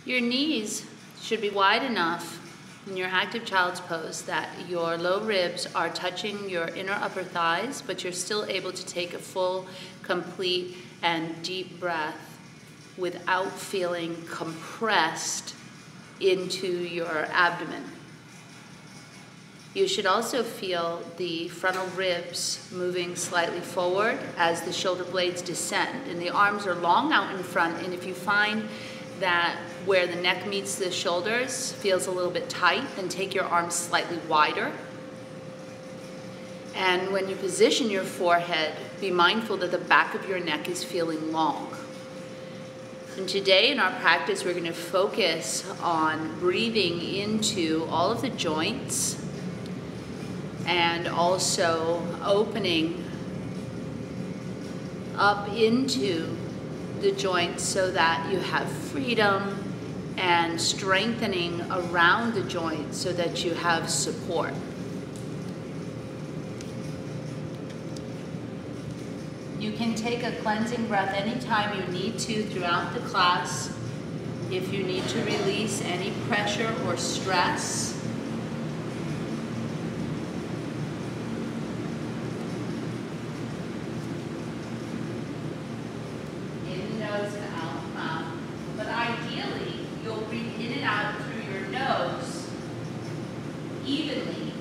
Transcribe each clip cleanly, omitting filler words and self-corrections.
Your knees should be wide enough in your active child's pose that your low ribs are touching your inner upper thighs, but you're still able to take a full, complete, and deep breath without feeling compressed into your abdomen. You should also feel the frontal ribs moving slightly forward as the shoulder blades descend, and the arms are long out in front, and if you find that where the neck meets the shoulders feels a little bit tight, then take your arms slightly wider. And when you position your forehead, be mindful that the back of your neck is feeling long. And today in our practice, we're going to focus on breathing into all of the joints and also opening up into the joints so that you have freedom, and strengthening around the joints so that you have support. You can take a cleansing breath anytime you need to throughout the class if you need to release any pressure or stress. In the nose and out the mouth. But ideally, you'll breathe in and out through your nose evenly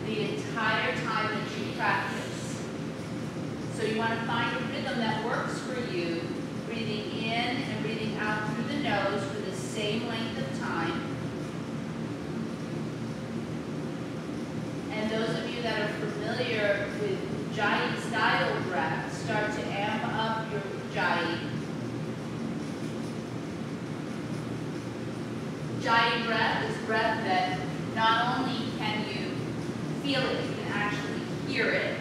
the entire time that you practice. So you want to find a rhythm that works for you, breathing in and breathing out through the nose for the same length of time. And those of you that are familiar with Ujjayi style breath, start to amp up your Ujjayi. Ujjayi breath is breath that not only can you feel it, you can actually hear it.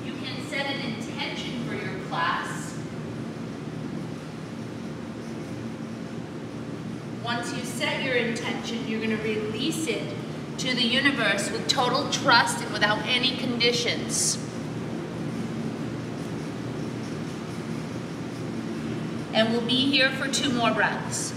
You can set an intention for your class. Once you set your intention, you're going to release it to the universe with total trust and without any conditions. And we'll be here for 2 more breaths.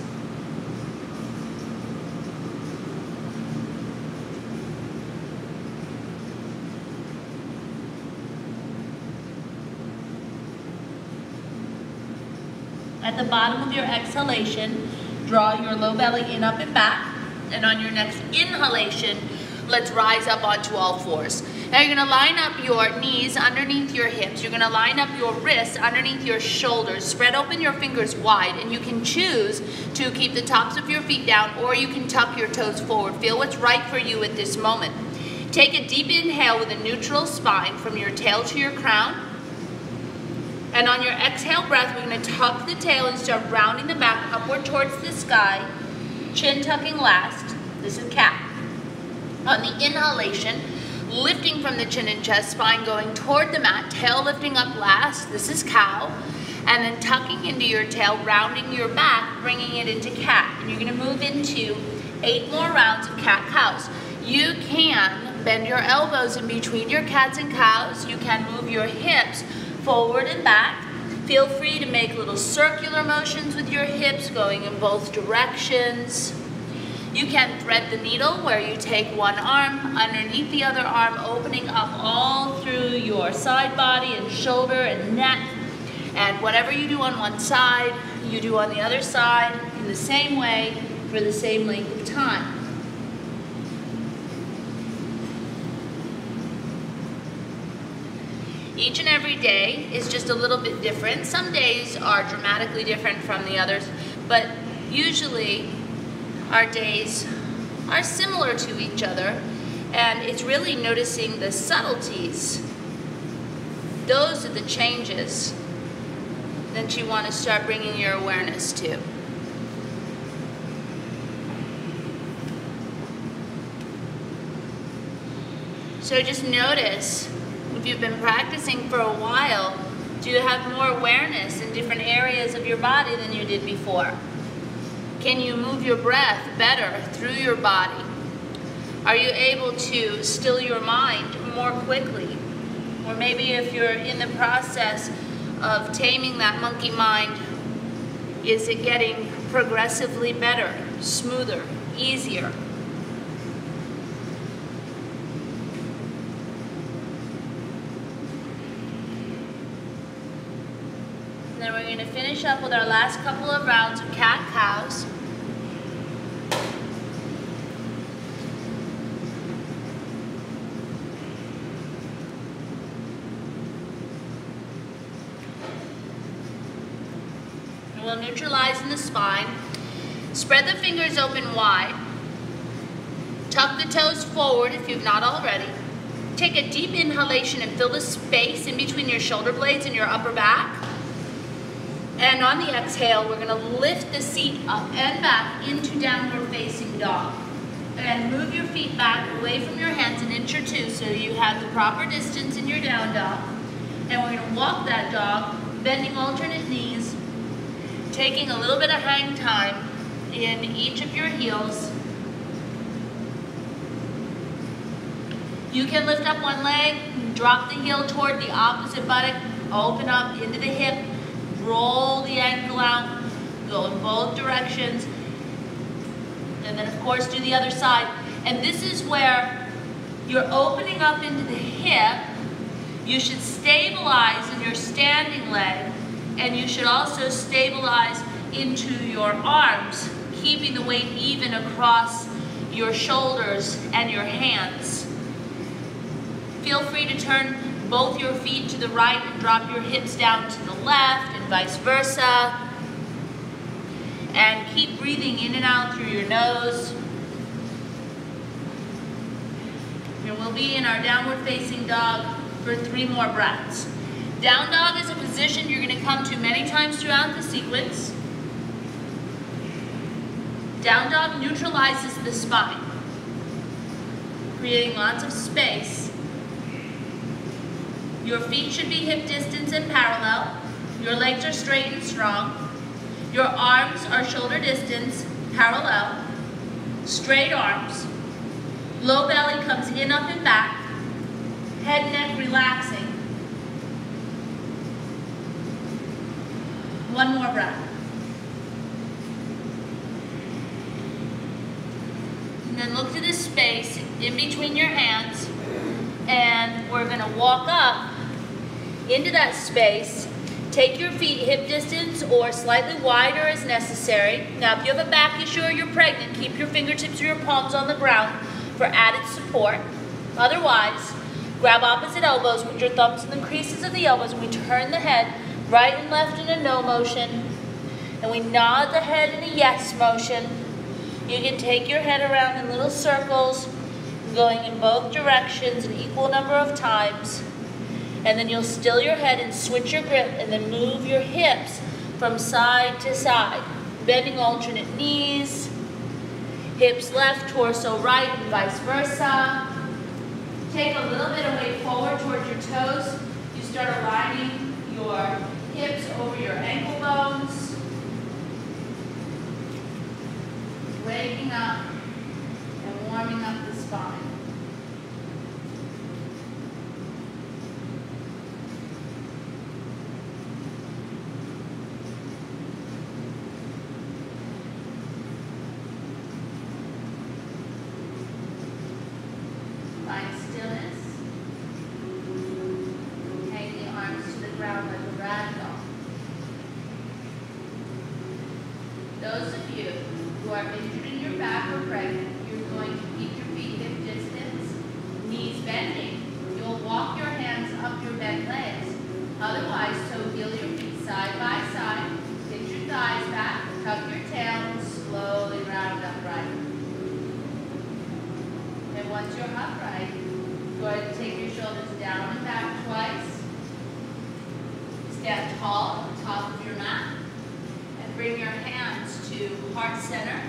At the bottom of your exhalation, draw your low belly in, up, and back. And on your next inhalation, let's rise up onto all fours. Now you're going to line up your knees underneath your hips. You're going to line up your wrists underneath your shoulders. Spread open your fingers wide, and you can choose to keep the tops of your feet down, or you can tuck your toes forward. Feel what's right for you at this moment. Take a deep inhale with a neutral spine from your tail to your crown. And on your exhale breath, we're going to tuck the tail and start rounding the back upward towards the sky. Chin tucking last. This is cat. On the inhalation, lifting from the chin and chest, spine going toward the mat, tail lifting up last. This is cow. And then tucking into your tail, rounding your back, bringing it into cat. And you're going to move into 8 more rounds of cat-cows. You can bend your elbows in between your cats and cows. You can move your hips forward and back. Feel free to make little circular motions with your hips going in both directions. You can thread the needle where you take one arm underneath the other arm, opening up all through your side body and shoulder and neck. And whatever you do on one side, you do on the other side in the same way for the same length of time. Each and every day is just a little bit different. Some days are dramatically different from the others, but usually our days are similar to each other, and it's really noticing the subtleties. Those are the changes that you want to start bringing your awareness to. So just notice, if you've been practicing for a while, Do you have more awareness in different areas of your body than you did before? Can you move your breath better through your body? Are you able to still your mind more quickly? Or maybe if you're in the process of taming that monkey mind, is it getting progressively better, smoother, easier? And then we're going to finish up with our last couple of rounds of cat-cows. And we'll neutralize in the spine. Spread the fingers open wide. Tuck the toes forward if you've not already. Take a deep inhalation and fill the space in between your shoulder blades and your upper back. And on the exhale, we're going to lift the seat up and back into downward facing dog. And move your feet back away from your hands an inch or two so you have the proper distance in your down dog. And we're going to walk that dog, bending alternate knees, taking a little bit of hang time in each of your heels. You can lift up one leg, drop the heel toward the opposite buttock, open up into the hip, roll the ankle out, go in both directions, and then of course do the other side. And this is where you're opening up into the hip. You should stabilize in your standing leg, and you should also stabilize into your arms, keeping the weight even across your shoulders and your hands. Feel free to turn both your feet to the right and drop your hips down to the left and vice versa. And keep breathing in and out through your nose. And we'll be in our downward facing dog for 3 more breaths. Down dog is a position you're going to come to many times throughout the sequence. Down dog neutralizes the spine, creating lots of space. Your feet should be hip distance and parallel. Your legs are straight and strong. Your arms are shoulder distance, parallel. Straight arms. Low belly comes in, up, and back. Head and neck relaxing. 1 more breath. And then look to the space in between your hands. And we're going to walk up into that space. Take your feet hip distance or slightly wider as necessary. Now, if you have a back issue or you're pregnant, keep your fingertips or your palms on the ground for added support. Otherwise, grab opposite elbows with your thumbs in the creases of the elbows, and we turn the head right and left in a no motion. And we nod the head in a yes motion. You can take your head around in little circles, going in both directions an equal number of times. And then you'll still your head and switch your grip and then move your hips from side to side. Bending alternate knees, hips left, torso right, and vice versa. Take a little bit of weight forward towards your toes. You start aligning your hips over your ankle bones. Waking up and warming up the spine. Find stillness. Hang the arms to the ground like a rag doll. Those of you who are injured in your back or pregnant, you're going to keep your feet hip distance, knees bending. You'll walk your hands up your bent legs. Otherwise, toe heel your feet side by side. Get your thighs back, tuck your tail, and slowly round upright. And once you're upright, go ahead and take your shoulders down and back twice. Stand tall at the top of your mat. And bring your hands to heart center.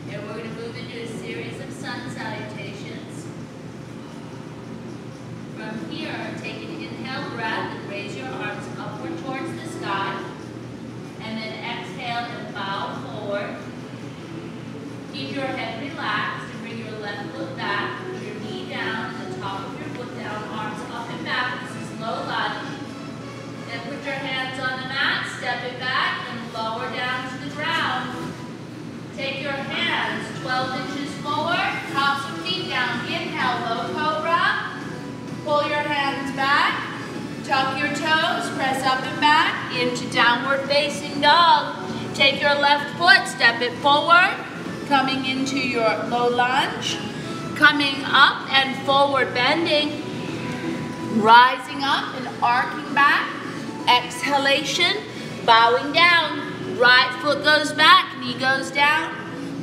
And we're going to move into a series of sun salutations. From here, take an inhale breath and raise your arms into downward facing dog. Take your left foot, step it forward, coming into your low lunge, coming up and forward bending, rising up and arcing back, exhalation, bowing down, right foot goes back, knee goes down,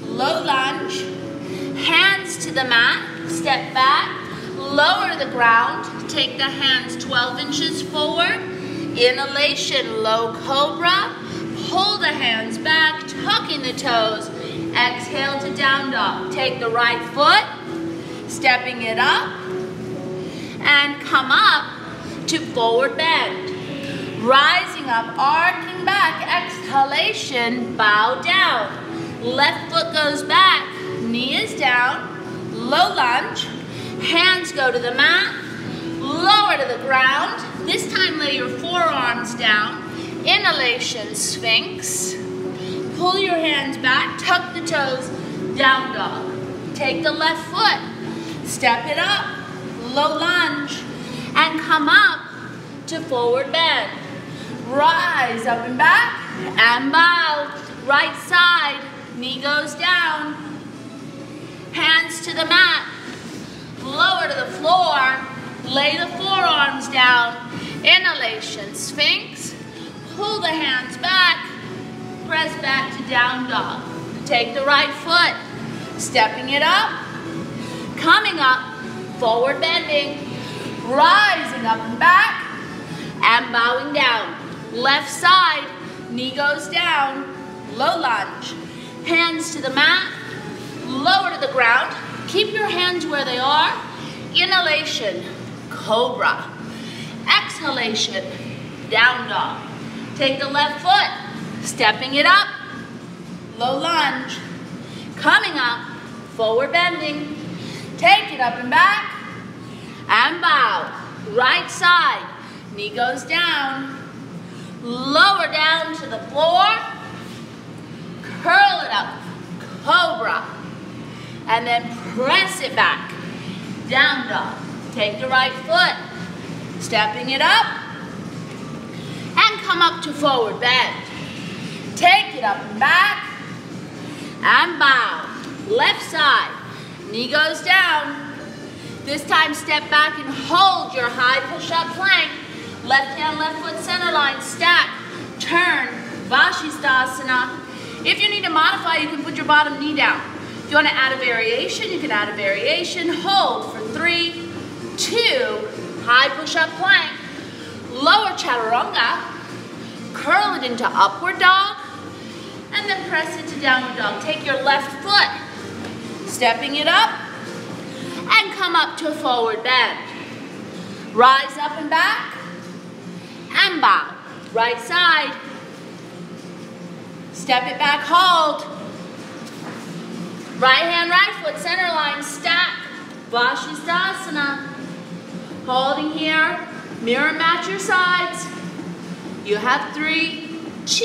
low lunge, hands to the mat, step back, lower to the ground, take the hands 12 inches forward, inhalation, low cobra, pull the hands back, tucking the toes, exhale to down dog. Take the right foot, stepping it up, and come up to forward bend. Rising up, arcing back, exhalation, bow down. Left foot goes back, knee is down, low lunge, hands go to the mat, lower to the ground. This time lay your forearms down. Inhalation, Sphinx. Pull your hands back, tuck the toes, down dog. Take the left foot, step it up, low lunge, and come up to forward bend. Rise up and back, and bow. Right side, knee goes down. Hands to the mat, lower to the floor, lay the forearms down. Inhalation, Sphinx. Pull the hands back, press back to down dog. Take the right foot, stepping it up, coming up, forward bending, rising up and back, and bowing down. Left side, knee goes down, low lunge. Hands to the mat, lower to the ground. Keep your hands where they are. Inhalation, cobra. Exhalation, down dog. Take the left foot, stepping it up, low lunge, coming up, forward bending, take it up and back, and bow. Right side, knee goes down, lower down to the floor, curl it up, cobra, and then press it back, down dog. Take the right foot, stepping it up, and come up to forward bend. Take it up and back, and bow. Left side, knee goes down. This time step back and hold your high push-up plank. Left hand, left foot, center line, stack, turn, Vashisthasana. If you need to modify, you can put your bottom knee down. If you want to add a variation, you can add a variation. Hold for 3, 2, high push-up plank. Lower chaturanga, curl it into upward dog, and then press it to downward dog. Take your left foot, stepping it up, and come up to forward bend. Rise up and back, and bow. Right side, step it back, hold. Right hand, right foot, center line, stack, Vashisthasana. Holding here. Mirror match your sides. You have 3, 2,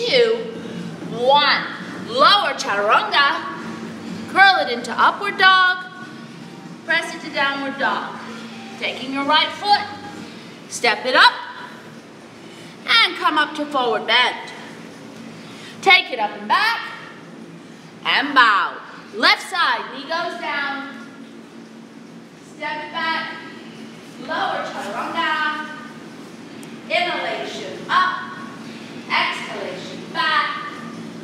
1. Lower chaturanga. Curl it into upward dog. Press it to downward dog. Taking your right foot. Step it up. And come up to forward bend. Take it up and back. And bow. Left side, knee goes down. Step it back. Lower chaturanga. Inhalation up, exhalation back,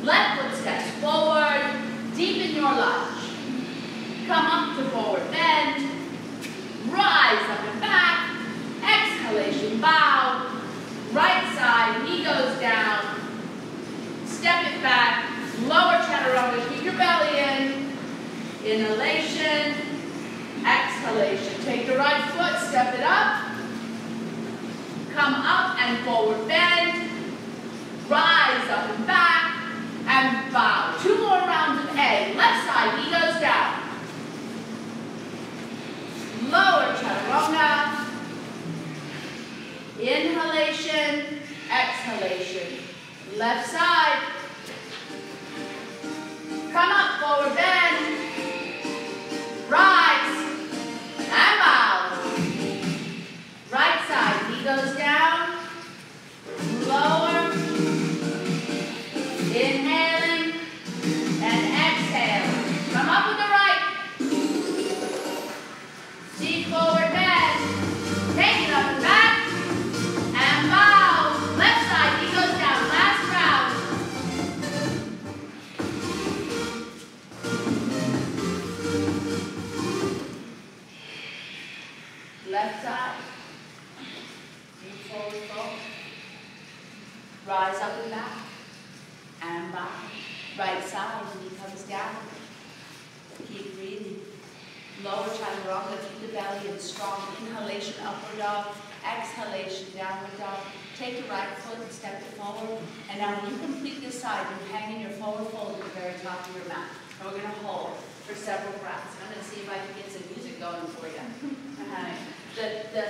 left foot steps forward, deepen your lunge. Come up to forward bend, rise up and back, exhalation bow, right side, knee goes down, step it back, lower chaturanga, keep your belly in, inhalation, exhalation. Take the right foot, step it up, come up and forward bend, rise up and back, and bow. 2 more rounds of A. Left side, knee goes down. Lower chaturanga. Inhalation, exhalation. Left side. Come up, forward bend. Rise, and bow. Right side, knee goes down, lower, Rise up and back. And back. Right side, and he comes down. Keep breathing. Lower chaturanga, keep the belly in strong. Inhalation, upward dog. Exhalation, downward dog. Take your right foot and step it forward. And now when you complete this side, you're hanging your forward fold at the very top of your mat. And we're going to hold for several breaths. I'm going to see if I can get some music going for you.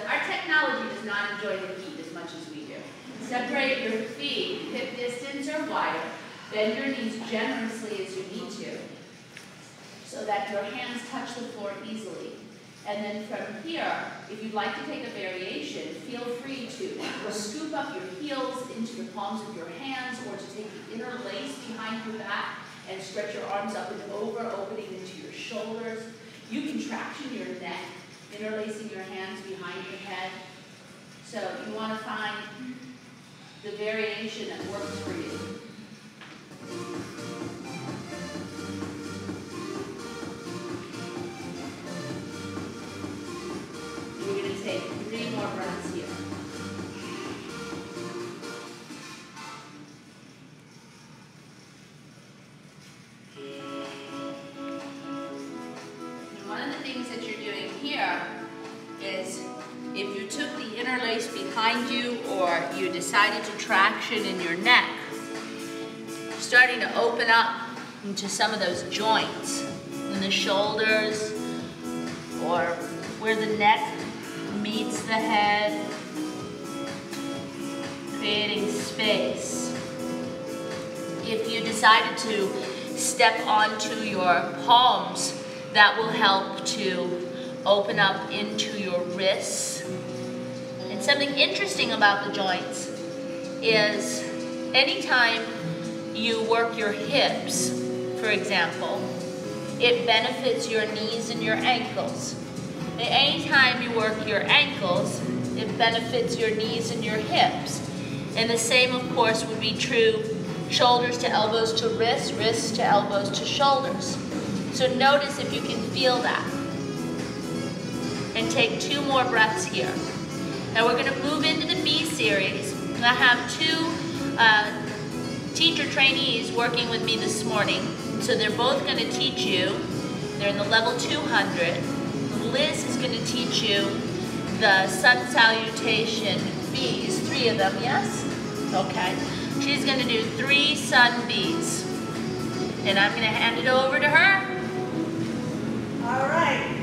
Our technology does not enjoy the heat as much as we do. Separate your feet, hip distance or wider. Bend your knees generously as you need to, so that your hands touch the floor easily. And then from here, if you'd like to take a variation, feel free to scoop up your heels into the palms of your hands, or to take the inner lace behind your back and stretch your arms up and over, opening into your shoulders. You can traction your neck, interlacing your hands behind your head. So you want to find the variation that works for you. We're going to take 3 more breaths here. And one of the things that you're doing here is, if you took the interlace behind you or you decided to traction in your neck, starting to open up into some of those joints in the shoulders, or where the neck meets the head, creating space. If you decided to step onto your palms, that will help to open up into your wrists. And something interesting about the joints is anytime you work your hips, for example, it benefits your knees and your ankles. And anytime you work your ankles, it benefits your knees and your hips. And the same, of course, would be true shoulders to elbows to wrists, wrists to elbows to shoulders. So notice if you can feel that. And take 2 more breaths here. Now we're going to move into the B series. And I have 2 teacher trainees working with me this morning. So they're both going to teach you. They're in the level 200. Liz is going to teach you the sun salutation Bs, 3 of them, yes? Okay. She's going to do 3 sun Bs. And I'm going to hand it over to her. All right.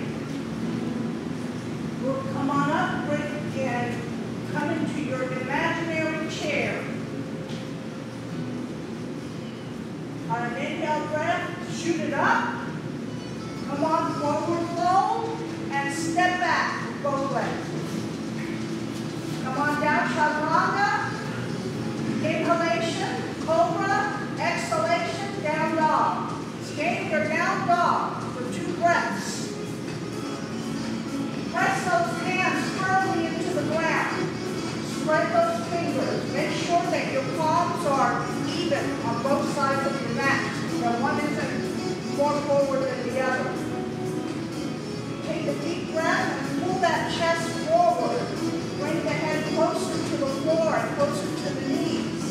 We'll come on up and come into your imaginary chair. On an inhale breath, shoot it up. Come on, forward fold, and step back with both legs. Come on down, chaturanga. Inhalation, cobra. Exhalation, down dog. Stay your down dog for 2 breaths. Press those hands firmly into the ground. Spread those fingers. Make sure that your palms are even on both sides of your mat. That one isn't more forward than the other. Take a deep breath and pull that chest forward. Bring the head closer to the floor and closer to the knees.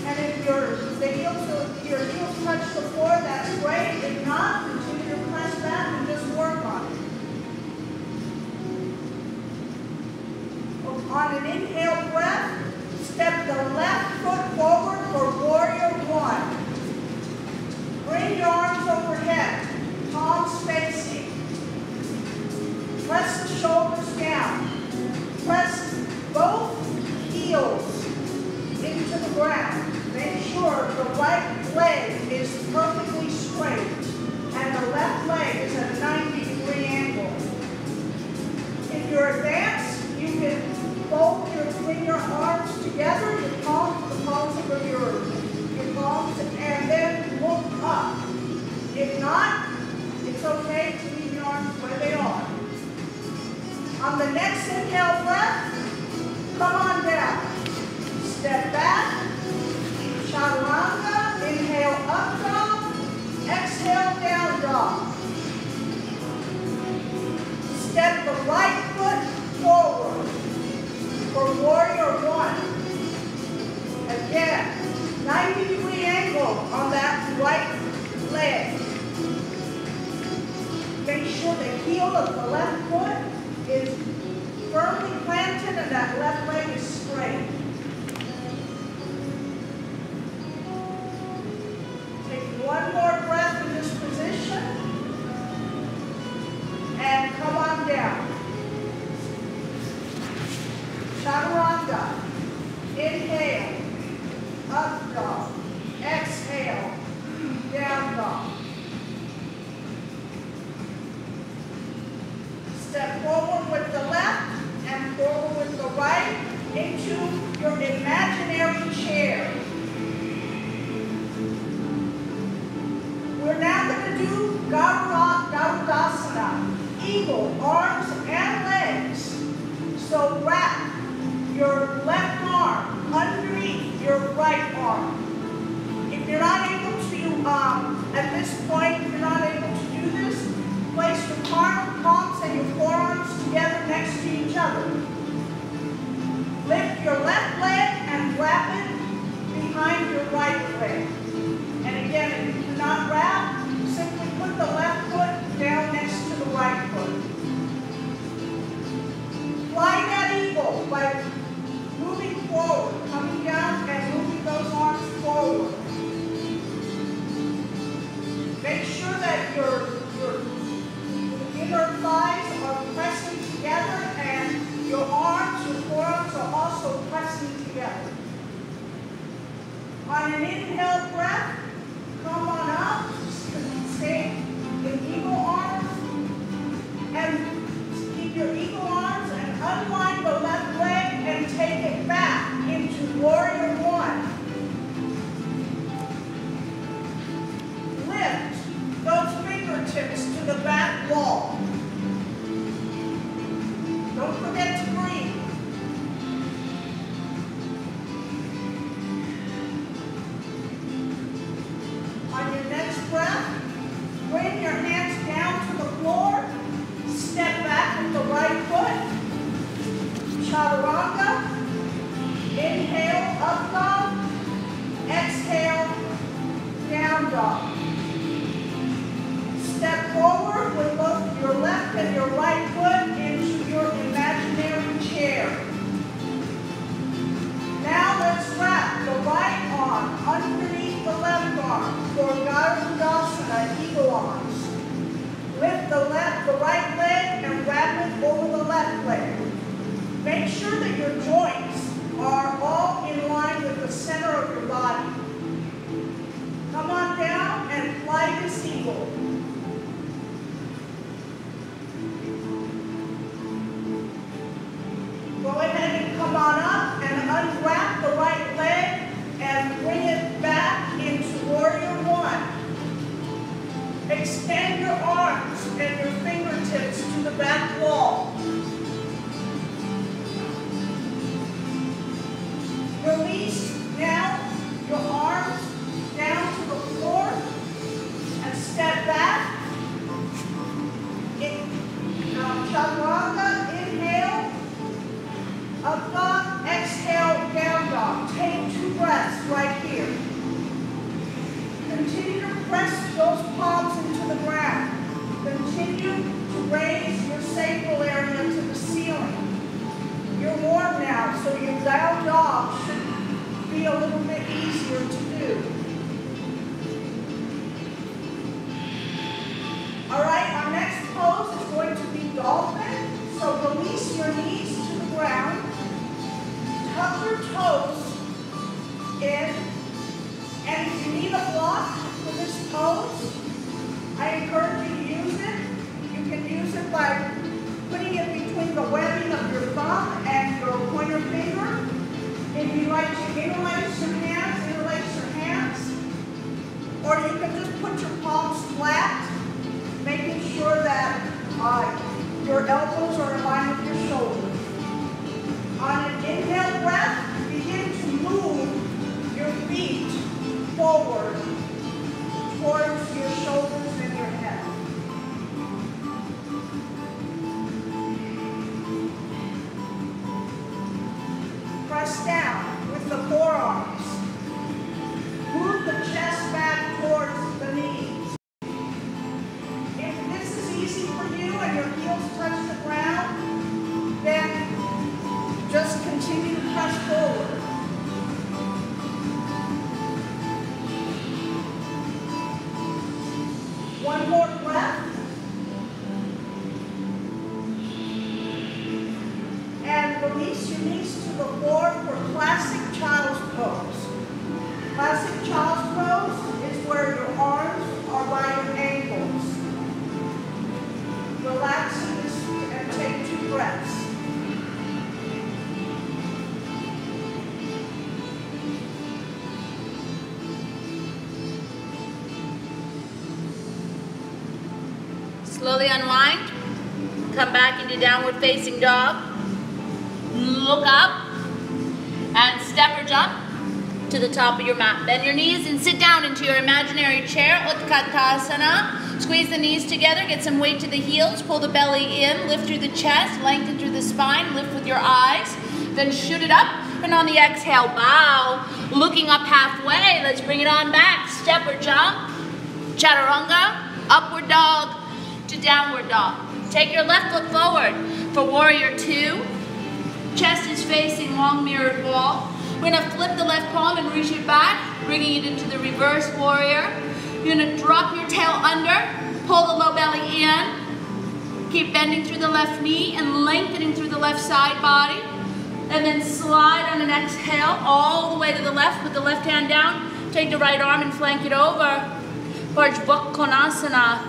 And if your heels touch the floor, that's great. If not, continue to press back and just work on it. On an inhale breath, step the left foot forward for warrior 1. Bring your arms overhead, palms facing. Press the shoulders down. Press both inhale, up dog. Exhale, down dog. Step forward with the left and forward with the right into your imaginary chair. We're now going to do Garudasana, eagle, arms and legs. So wrap your left arm underneath your right arm. If you're not able to, at this point, if you're not able to do this, place your palms and your forearms together next to each other. Lift your left leg and wrap it behind your right leg. And again, if you do not wrap, simply put the left foot down next to the right foot. Fly that eagle by moving forward, coming down and moving those arms forward. Make sure that your inner thighs are pressing together and your arms, your forearms are also pressing together. On an inhale breath, come on up, stay in eagle arms, and keep your eagle arms and unwind the left leg and take it back into warrior one. Lift those fingertips to the back wall. Don't forget to breathe. On your next breath, bring your hands down to the floor. Step back with the right foot. Chaturanga. Inhale, up dog. Exhale, down dog. Step forward with both your left and your right foot into your imaginary chair. Now let's wrap the right arm underneath the left arm for Garudasana, eagle arms. Lift the right leg and wrap it over the left leg. Make sure that your joints are all in line with the center of your body. Come on down and fly this eagle. Go ahead and come on up and unwrap the right leg and bring it back into warrior one. Extend your arms and your fingertips to the back wall. Release now your arms down to the floor and step back. Chaturanga, inhale, up dog, exhale, down dog. Take 2 breaths right here. Continue to press those palms into the ground. Continue to raise your sacral area to the ceiling. You're warm now, so your down dog should be a little bit easier to do. All right, our next pose is going to be dolphin. So release your knees to the ground. Tuck your toes in. And if you need a block for this pose, I encourage you to use it. You can use it by putting it between the webbing of your thumb and your pointer finger. If you like to interlace your hands, or you can just put your palms flat, making sure that your elbows are in line with your shoulders. On an inhale breath, begin to move your feet forward towards your shoulders and your head. Press down with the forearms. Move the chest back towards the knees. If this is easy for you and your heels touch the ground, then just continue to press forward. Slowly unwind. Come back into downward facing dog. Look up and step or jump to the top of your mat. Bend your knees and sit down into your imaginary chair, Utkatasana. Squeeze the knees together, get some weight to the heels, pull the belly in, lift through the chest, lengthen through the spine, lift with your eyes, then shoot it up, and on the exhale, bow. Looking up halfway, let's bring it on back. Step or jump, chaturanga, upward dog to downward dog. Take your left foot forward for warrior two. Chest is facing long mirrored wall. We're gonna flip the left palm and reach it back, bringing it into the reverse warrior. You're gonna drop your tail under, pull the low belly in, keep bending through the left knee and lengthening through the left side body. And then slide on an exhale all the way to the left with the left hand down. Take the right arm and flank it over. Konasana.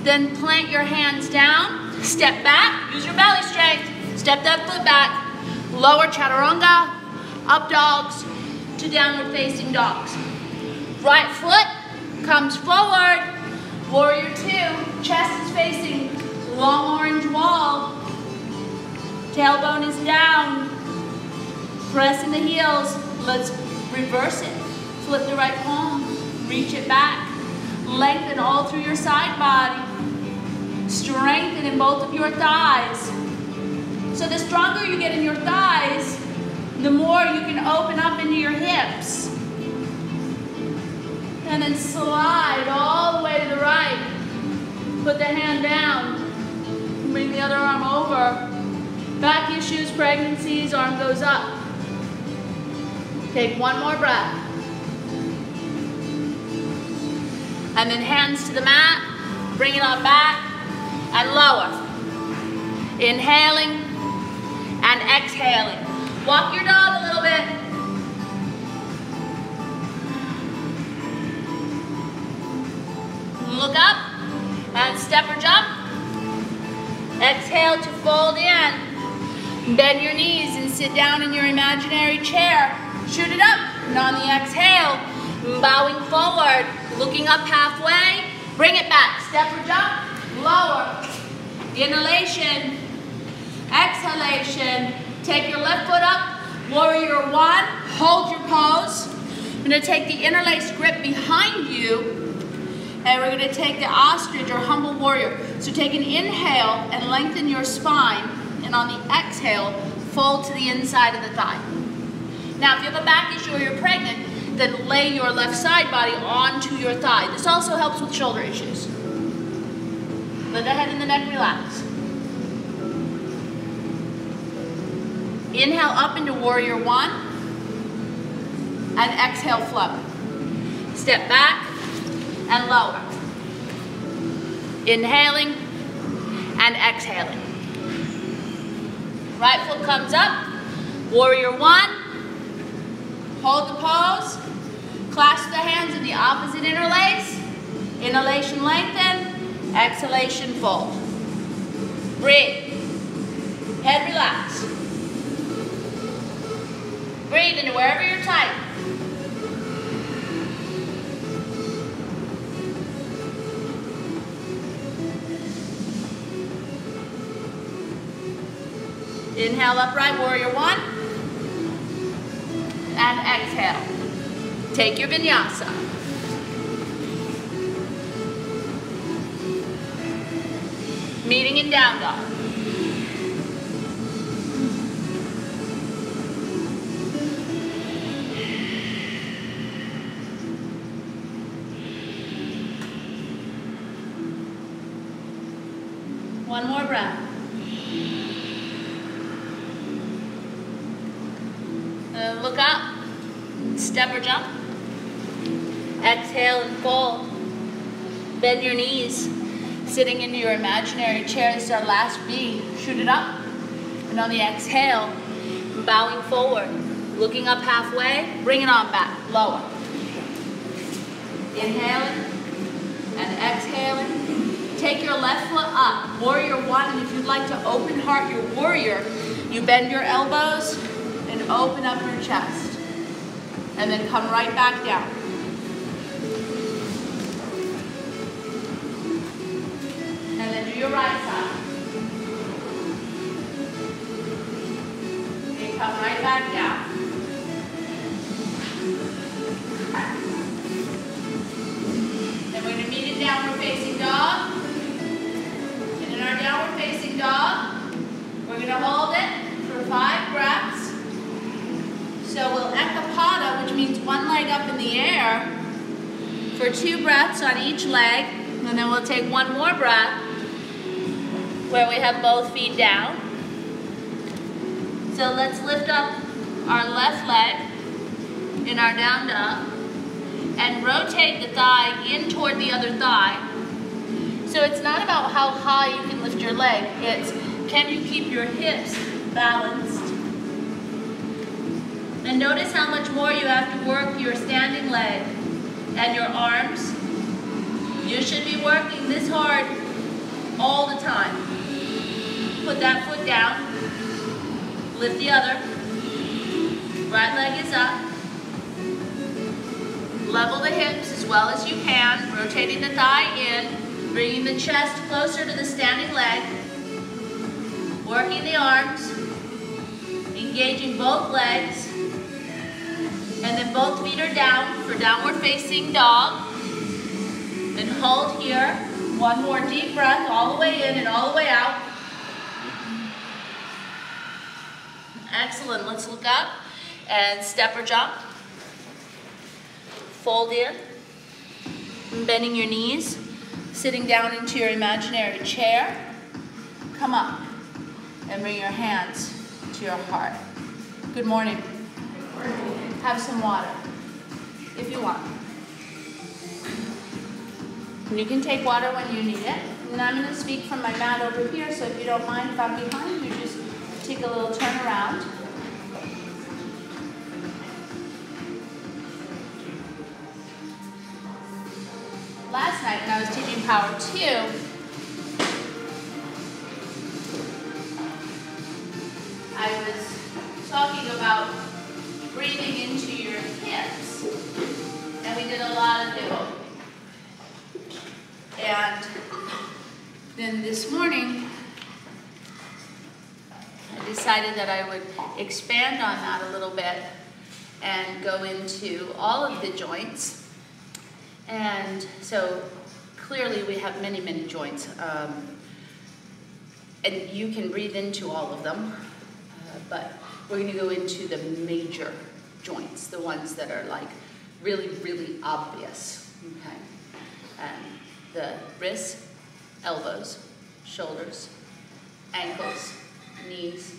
Then plant your hands down, step back, use your belly strength. Step that foot back, lower chaturanga, up dogs to downward facing dogs. Right foot comes forward, warrior two, chest is facing long orange wall. Tailbone is down, pressing the heels. Let's reverse it. Flip the right palm, reach it back. Lengthen all through your side body. Strengthen in both of your thighs. So the stronger you get in your thighs, the more you can open up into your hips. And then slide all the way to the right. Put the hand down. Bring the other arm over. Back issues, pregnancies, arm goes up. Take one more breath. And then hands to the mat. Bring it on back and lower. Inhaling and exhaling. Walk your dog a little bit. Look up and step or jump. Exhale to fold in. Bend your knees and sit down in your imaginary chair. Shoot it up. And on the exhale, bowing forward, looking up halfway. Bring it back. Step or jump. Lower. Inhalation. Exhalation. Take your left foot up. Warrior one. Hold your pose. You're going to take the interlaced grip behind you. And we're going to take the ostrich or humble warrior. So take an inhale and lengthen your spine. And on the exhale, fold to the inside of the thigh. Now, if you have a back issue or you're pregnant, then lay your left side body onto your thigh. This also helps with shoulder issues. Let the head and the neck relax. Inhale up into warrior one. And exhale, float. Step back and lower. Inhaling and exhaling. Right foot comes up. Warrior one. Hold the pose. Clasp the hands in the opposite interlace. Inhalation, lengthen. Exhalation, fold. Breathe. Head relax. Breathe into wherever you're tight. Inhale, upright warrior one. And exhale. Take your vinyasa. Meeting in down dog. One more breath. Look up, step or jump. Exhale and fold. Bend your knees. Sitting into your imaginary chair, this is our last V. Shoot it up. And on the exhale, bowing forward. Looking up halfway, bring it on back, lower. Inhaling and exhaling. Take your left foot up, warrior one, and if you'd like to open heart your warrior, you bend your elbows and open up your chest. And then come right back down. your right side. Okay, come right back down. Then we're going to meet in downward facing dog. And in our downward facing dog, we're going to hold it for 5 breaths. So we'll ekapada, which means one leg up in the air, for 2 breaths on each leg. And then we'll take one more breath where we have both feet down. So let's lift up our left leg in our down dog and rotate the thigh in toward the other thigh. So it's not about how high you can lift your leg, it's can you keep your hips balanced? And notice how much more you have to work your standing leg and your arms. You should be working this hard all the time. Put that foot down. Lift the other. Right leg is up. Level the hips as well as you can, rotating the thigh in, bringing the chest closer to the standing leg, working the arms, engaging both legs, and then both feet are down for downward facing dog. And hold here. One more deep breath all the way in and all the way out. Excellent. Let's look up and step or jump. Fold in. Bending your knees. Sitting down into your imaginary chair. Come up and bring your hands to your heart. Good morning. Have some water if you want. You can take water when you need it. And I'm going to speak from my mat over here, so if you don't mind, if I'm behind you, just take a little turn around. Last night when I was teaching Power 2, I was talking about breathing into your hips, and we did a lot of it. And then this morning, I decided that I would expand on that a little bit and go into all of the joints. And so clearly we have many, many joints. And you can breathe into all of them, but we're going to go into the major joints, the ones that are like really, really obvious. Okay. And the wrists, elbows, shoulders, ankles, knees,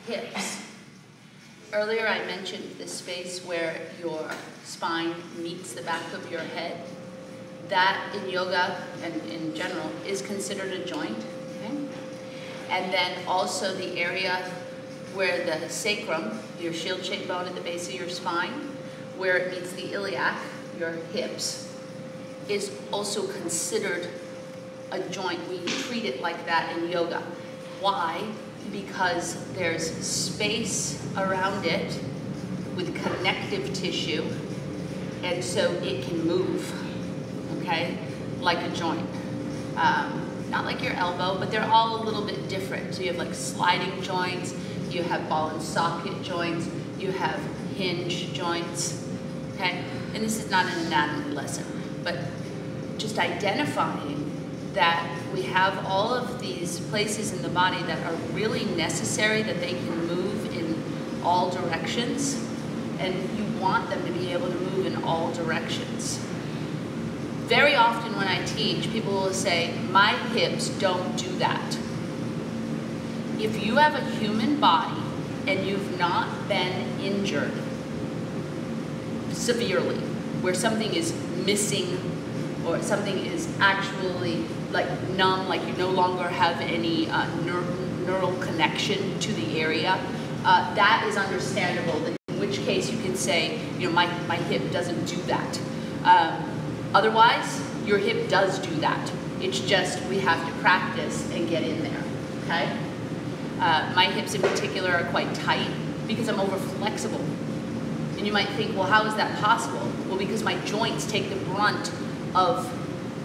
hips. Earlier I mentioned the space where your spine meets the back of your head. That in yoga and in general is considered a joint. Okay? And then also the area where the sacrum, your shield-shaped bone at the base of your spine, where it meets the iliac, your hips, is also considered a joint. We treat it like that in yoga. Why? Because there's space around it with connective tissue, and so it can move, okay, like a joint. Not like your elbow, but they're all a little bit different. So you have like sliding joints, you have ball and socket joints, you have hinge joints, okay? And this is not an anatomy lesson, but just identifying that we have all of these places in the body that are really necessary, that they can move in all directions, and you want them to be able to move in all directions. Very often when I teach, people will say, my hips don't do that. If you have a human body and you've not been injured severely, where something is missing or something is actually like numb, like you no longer have any neural connection to the area, that is understandable. In which case you can say, you know, my hip doesn't do that. Otherwise, your hip does do that. It's just we have to practice and get in there, okay? My hips in particular are quite tight because I'm over flexible. And you might think, well, how is that possible? Well, because my joints take the brunt of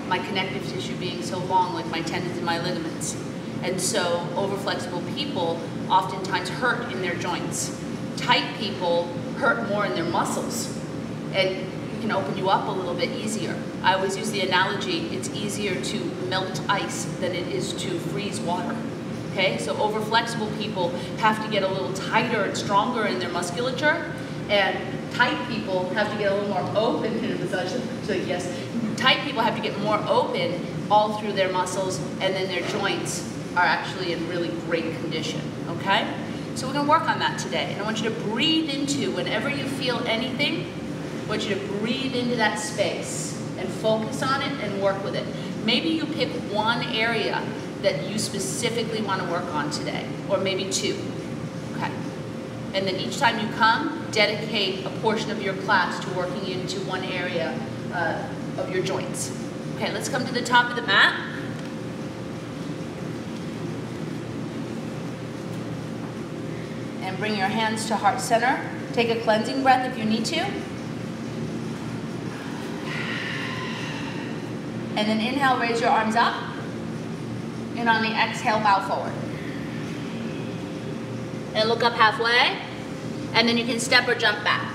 my connective tissue being so long, like my tendons and my ligaments. And so over-flexible people oftentimes hurt in their joints. Tight people hurt more in their muscles, and it can open you up a little bit easier. I always use the analogy, it's easier to melt ice than it is to freeze water. Okay, so over-flexible people have to get a little tighter and stronger in their musculature, and tight people have to get a little more open in a massage. So yes, tight people have to get more open all through their muscles, and then their joints are actually in really great condition, okay? So we're gonna work on that today. And I want you to breathe into, whenever you feel anything, I want you to breathe into that space and focus on it and work with it. Maybe you pick one area that you specifically wanna work on today, or maybe two, okay? And then each time you come, dedicate a portion of your class to working into one area of your joints. Okay, let's come to the top of the mat. And bring your hands to heart center. Take a cleansing breath if you need to. And then inhale, raise your arms up. And on the exhale, bow forward. And look up halfway. And then you can step or jump back.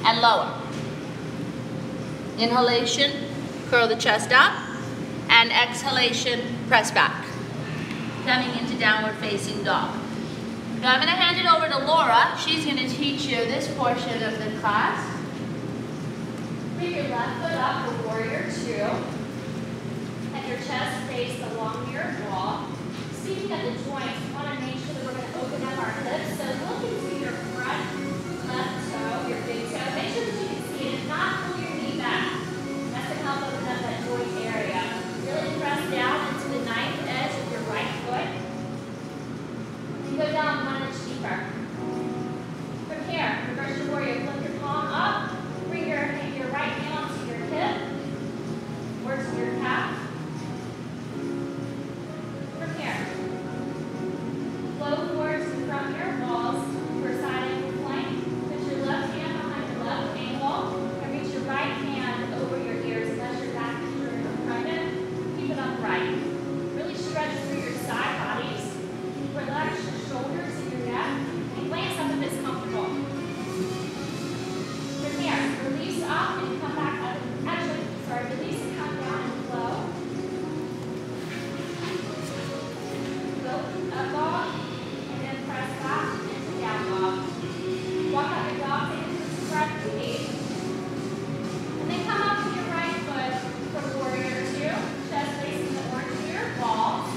And lower. Inhalation, curl the chest up. And exhalation, press back. Coming into downward facing dog. Now I'm going to hand it over to Laura. She's going to teach you this portion of the class. Bring your left foot up for warrior two. Have your chest face along your wall. Speaking of the joints, we want to make sure that we're going to open up our hips. So look into your front left toe, your big toe. Make sure that you can see it and not pull your knee back. That's going to help open up that joint area. Really press down into the knife edge of your right foot. And go down 1 inch deeper. From here, reverse your warrior. Flip your palm up. Bring your right hand onto your hip or to your calf. From here, flow forward to the front of your walls for side ankle plank. Put your left hand behind your left ankle and reach your right hand over your ears unless your back is turned in front of it. Keep it upright. Really stretch through your side bodies. Relax your shoulders and your neck and glance up if it's comfortable. From here, release up and come back up. Actually, sorry, release and come down and flow. Go up dog, and then press back into down dog. Walk out your dog, take a deep breath, please. And then come up to your right foot for warrior two. Chest facing the orange to your balls.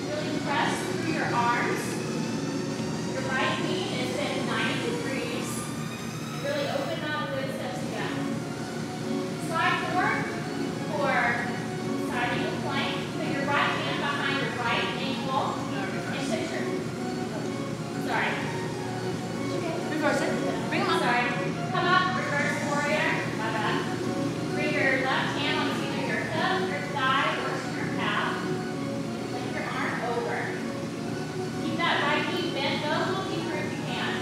Really press through your arms. Your right knee is bent 90 degrees. And really open up good steps again. Slide forward for side ankle plank. Put your right hand behind your right ankle. And put your, sorry. Reverse it. Bring them up. Sorry. Come up, reverse warrior. My bad. Bring your left hand onto either your hip, your thigh, or to your calf. Lift your arm over. Keep that right knee bent. Go a little deeper if you can.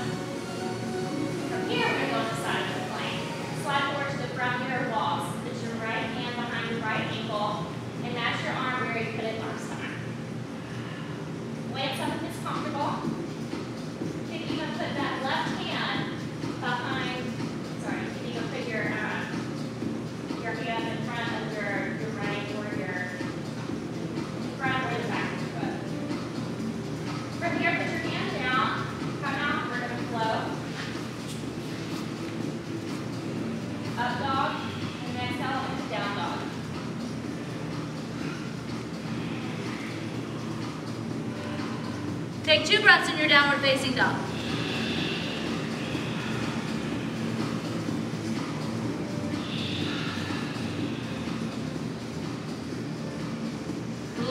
From here, we're going to go on the side of the plank. Slide forward to the front of your walls. Put your right hand behind your right ankle and match your arm where you put it last time. Glance up if it's comfortable. You can even put that left hand behind, sorry, you can even put your hand in front of your right or your front or the back of your foot. From here, put your hand down, come out, we're going to flow. Up dog, and then exhale into down dog. Take 2 breaths in your downward facing dog.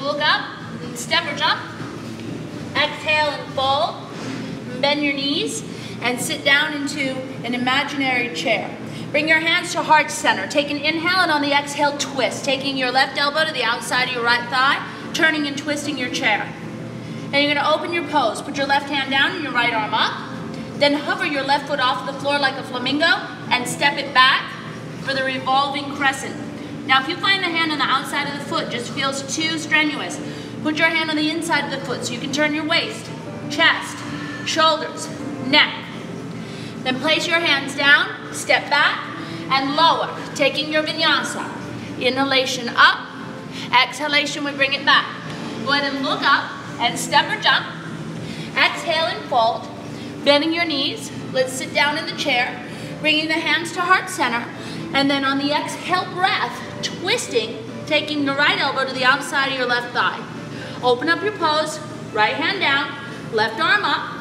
Look up, step or jump. Exhale and fold. Bend your knees and sit down into an imaginary chair. Bring your hands to heart center. Take an inhale and on the exhale, twist. Taking your left elbow to the outside of your right thigh, turning and twisting your chair. And you're gonna open your pose. Put your left hand down and your right arm up. Then hover your left foot off the floor like a flamingo and step it back for the revolving crescent. Now, if you find the hand on the outside of the foot just feels too strenuous, put your hand on the inside of the foot so you can turn your waist, chest, shoulders, neck. Then place your hands down, step back, and lower, taking your vinyasa. Inhalation up, exhalation, we bring it back. Go ahead and look up and step or jump. Exhale and fold, bending your knees. Let's sit down in the chair, bringing the hands to heart center, and then on the exhale breath, twisting, taking the right elbow to the outside of your left thigh. Open up your pose, right hand down, left arm up,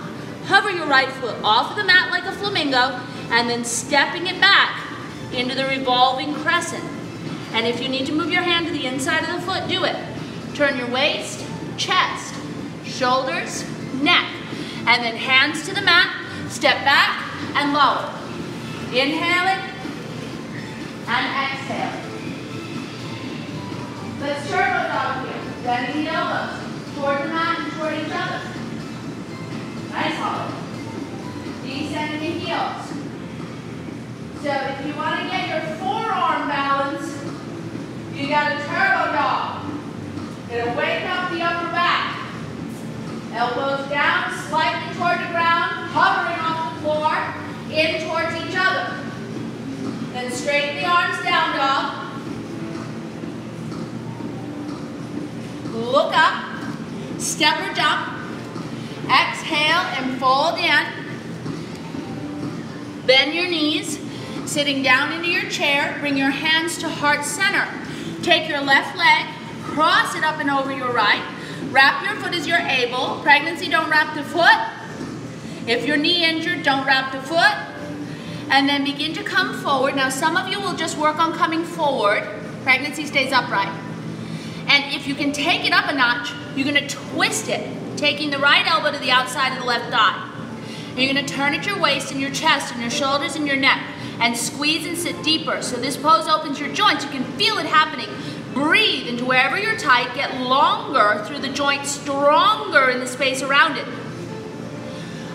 hover your right foot off of the mat like a flamingo, and then stepping it back into the revolving crescent. And if you need to move your hand to the inside of the foot, do it. Turn your waist, chest, shoulders, neck, and then hands to the mat, step back and lower. Inhaling and exhale. Let's turbo dog here. Bending the elbows toward the mat and toward each other. Nice hollow. Descending the heels. So if you want to get your forearm balance, you got a turbo dog. It'll wake up the upper back. Elbows down, slightly toward the ground, hovering off the floor, in towards each other. Then straighten the arms down, dog. Look up, step or jump. Exhale and fold in. Bend your knees, sitting down into your chair. Bring your hands to heart center. Take your left leg, cross it up and over your right. Wrap your foot as you're able. Pregnancy, don't wrap the foot. If you're knee injured, don't wrap the foot. And then begin to come forward. Now, some of you will just work on coming forward. Pregnancy stays upright. And if you can take it up a notch, you're going to twist it, taking the right elbow to the outside of the left thigh. And you're going to turn at your waist and your chest and your shoulders and your neck and squeeze and sit deeper. So this pose opens your joints. You can feel it happening. Breathe into wherever you're tight. Get longer through the joint, stronger in the space around it.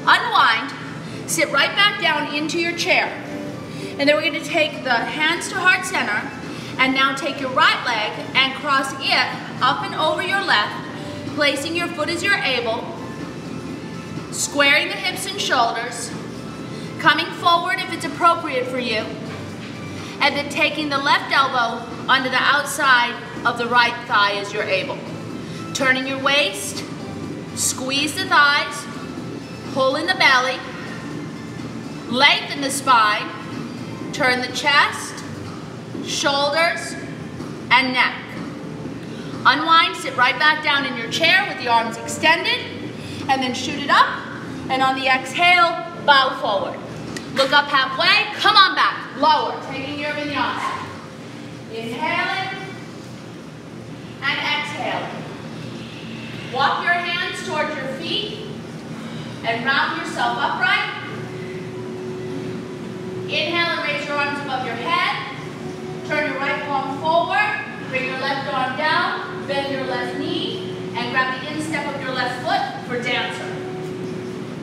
Unwind. Sit right back down into your chair. And then we're going to take the hands to heart center. And now take your right leg and cross it up and over your left, placing your foot as you're able, squaring the hips and shoulders, coming forward if it's appropriate for you, and then taking the left elbow onto the outside of the right thigh as you're able. Turning your waist, squeeze the thighs, pull in the belly, lengthen the spine, turn the chest, shoulders, and neck. Unwind, sit right back down in your chair with the arms extended, and then shoot it up, and on the exhale, bow forward. Look up halfway, come on back, lower, taking your vinyasa. Inhaling, and exhaling. Walk your hands towards your feet, and round yourself upright. Inhale and raise your arms above your head. Turn your right palm forward, bring your left arm down, bend your left knee, and grab the instep of your left foot for dancer.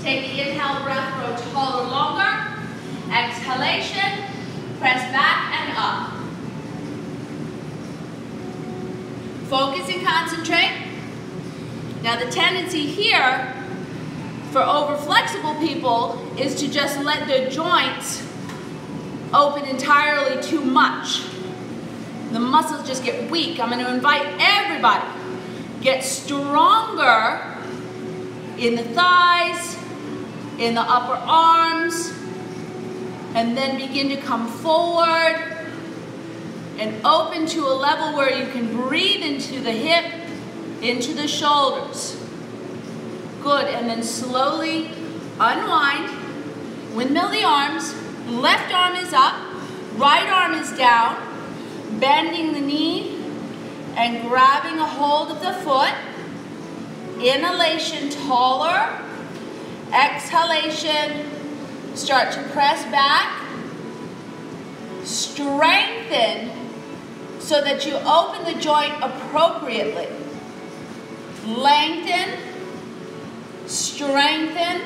Take the inhale breath, grow taller, longer. Exhalation, press back and up. Focus and concentrate. Now the tendency here for over-flexible people is to just let the joints open entirely too much. The muscles just get weak. I'm going to invite everybody, get stronger in the thighs, in the upper arms, and then begin to come forward and open to a level where you can breathe into the hip, into the shoulders. Good, and then slowly unwind, windmill the arms, left arm is up, right arm is down, bending the knee and grabbing a hold of the foot. Inhalation, taller. Exhalation, start to press back. Strengthen so that you open the joint appropriately. Lengthen, strengthen,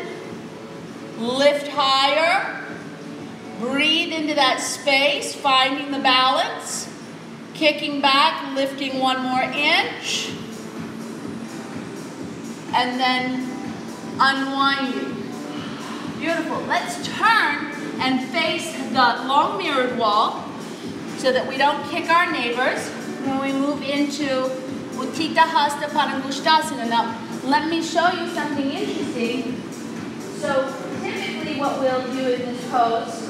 lift higher. Breathe into that space, finding the balance. Kicking back, lifting one more inch. And then unwinding. Beautiful. Let's turn and face the long mirrored wall so that we don't kick our neighbors when we move into Utthita Hasta Padangusthasana. Now, let me show you something interesting. So, typically what we'll do in this pose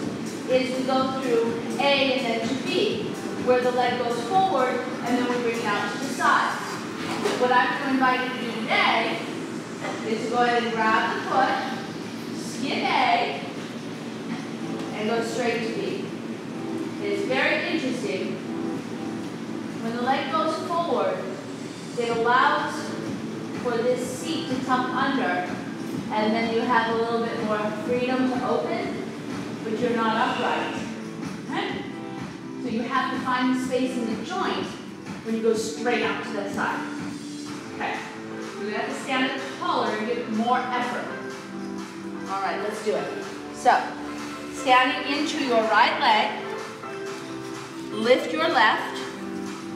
is we go through A and then to B, where the leg goes forward and then we bring it out to the side. What I'm going to invite you to do today is to go ahead and grab the foot, skin A, and go straight to B. It is very interesting. When the leg goes forward, it allows for this seat to tuck under, and then you have a little bit more freedom to open, but you're not upright. Okay? So you have to find the space in the joint when you go straight out to that side. Okay. You're going to have to stand a little taller and give more effort. All right, let's do it. So, standing into your right leg, lift your left,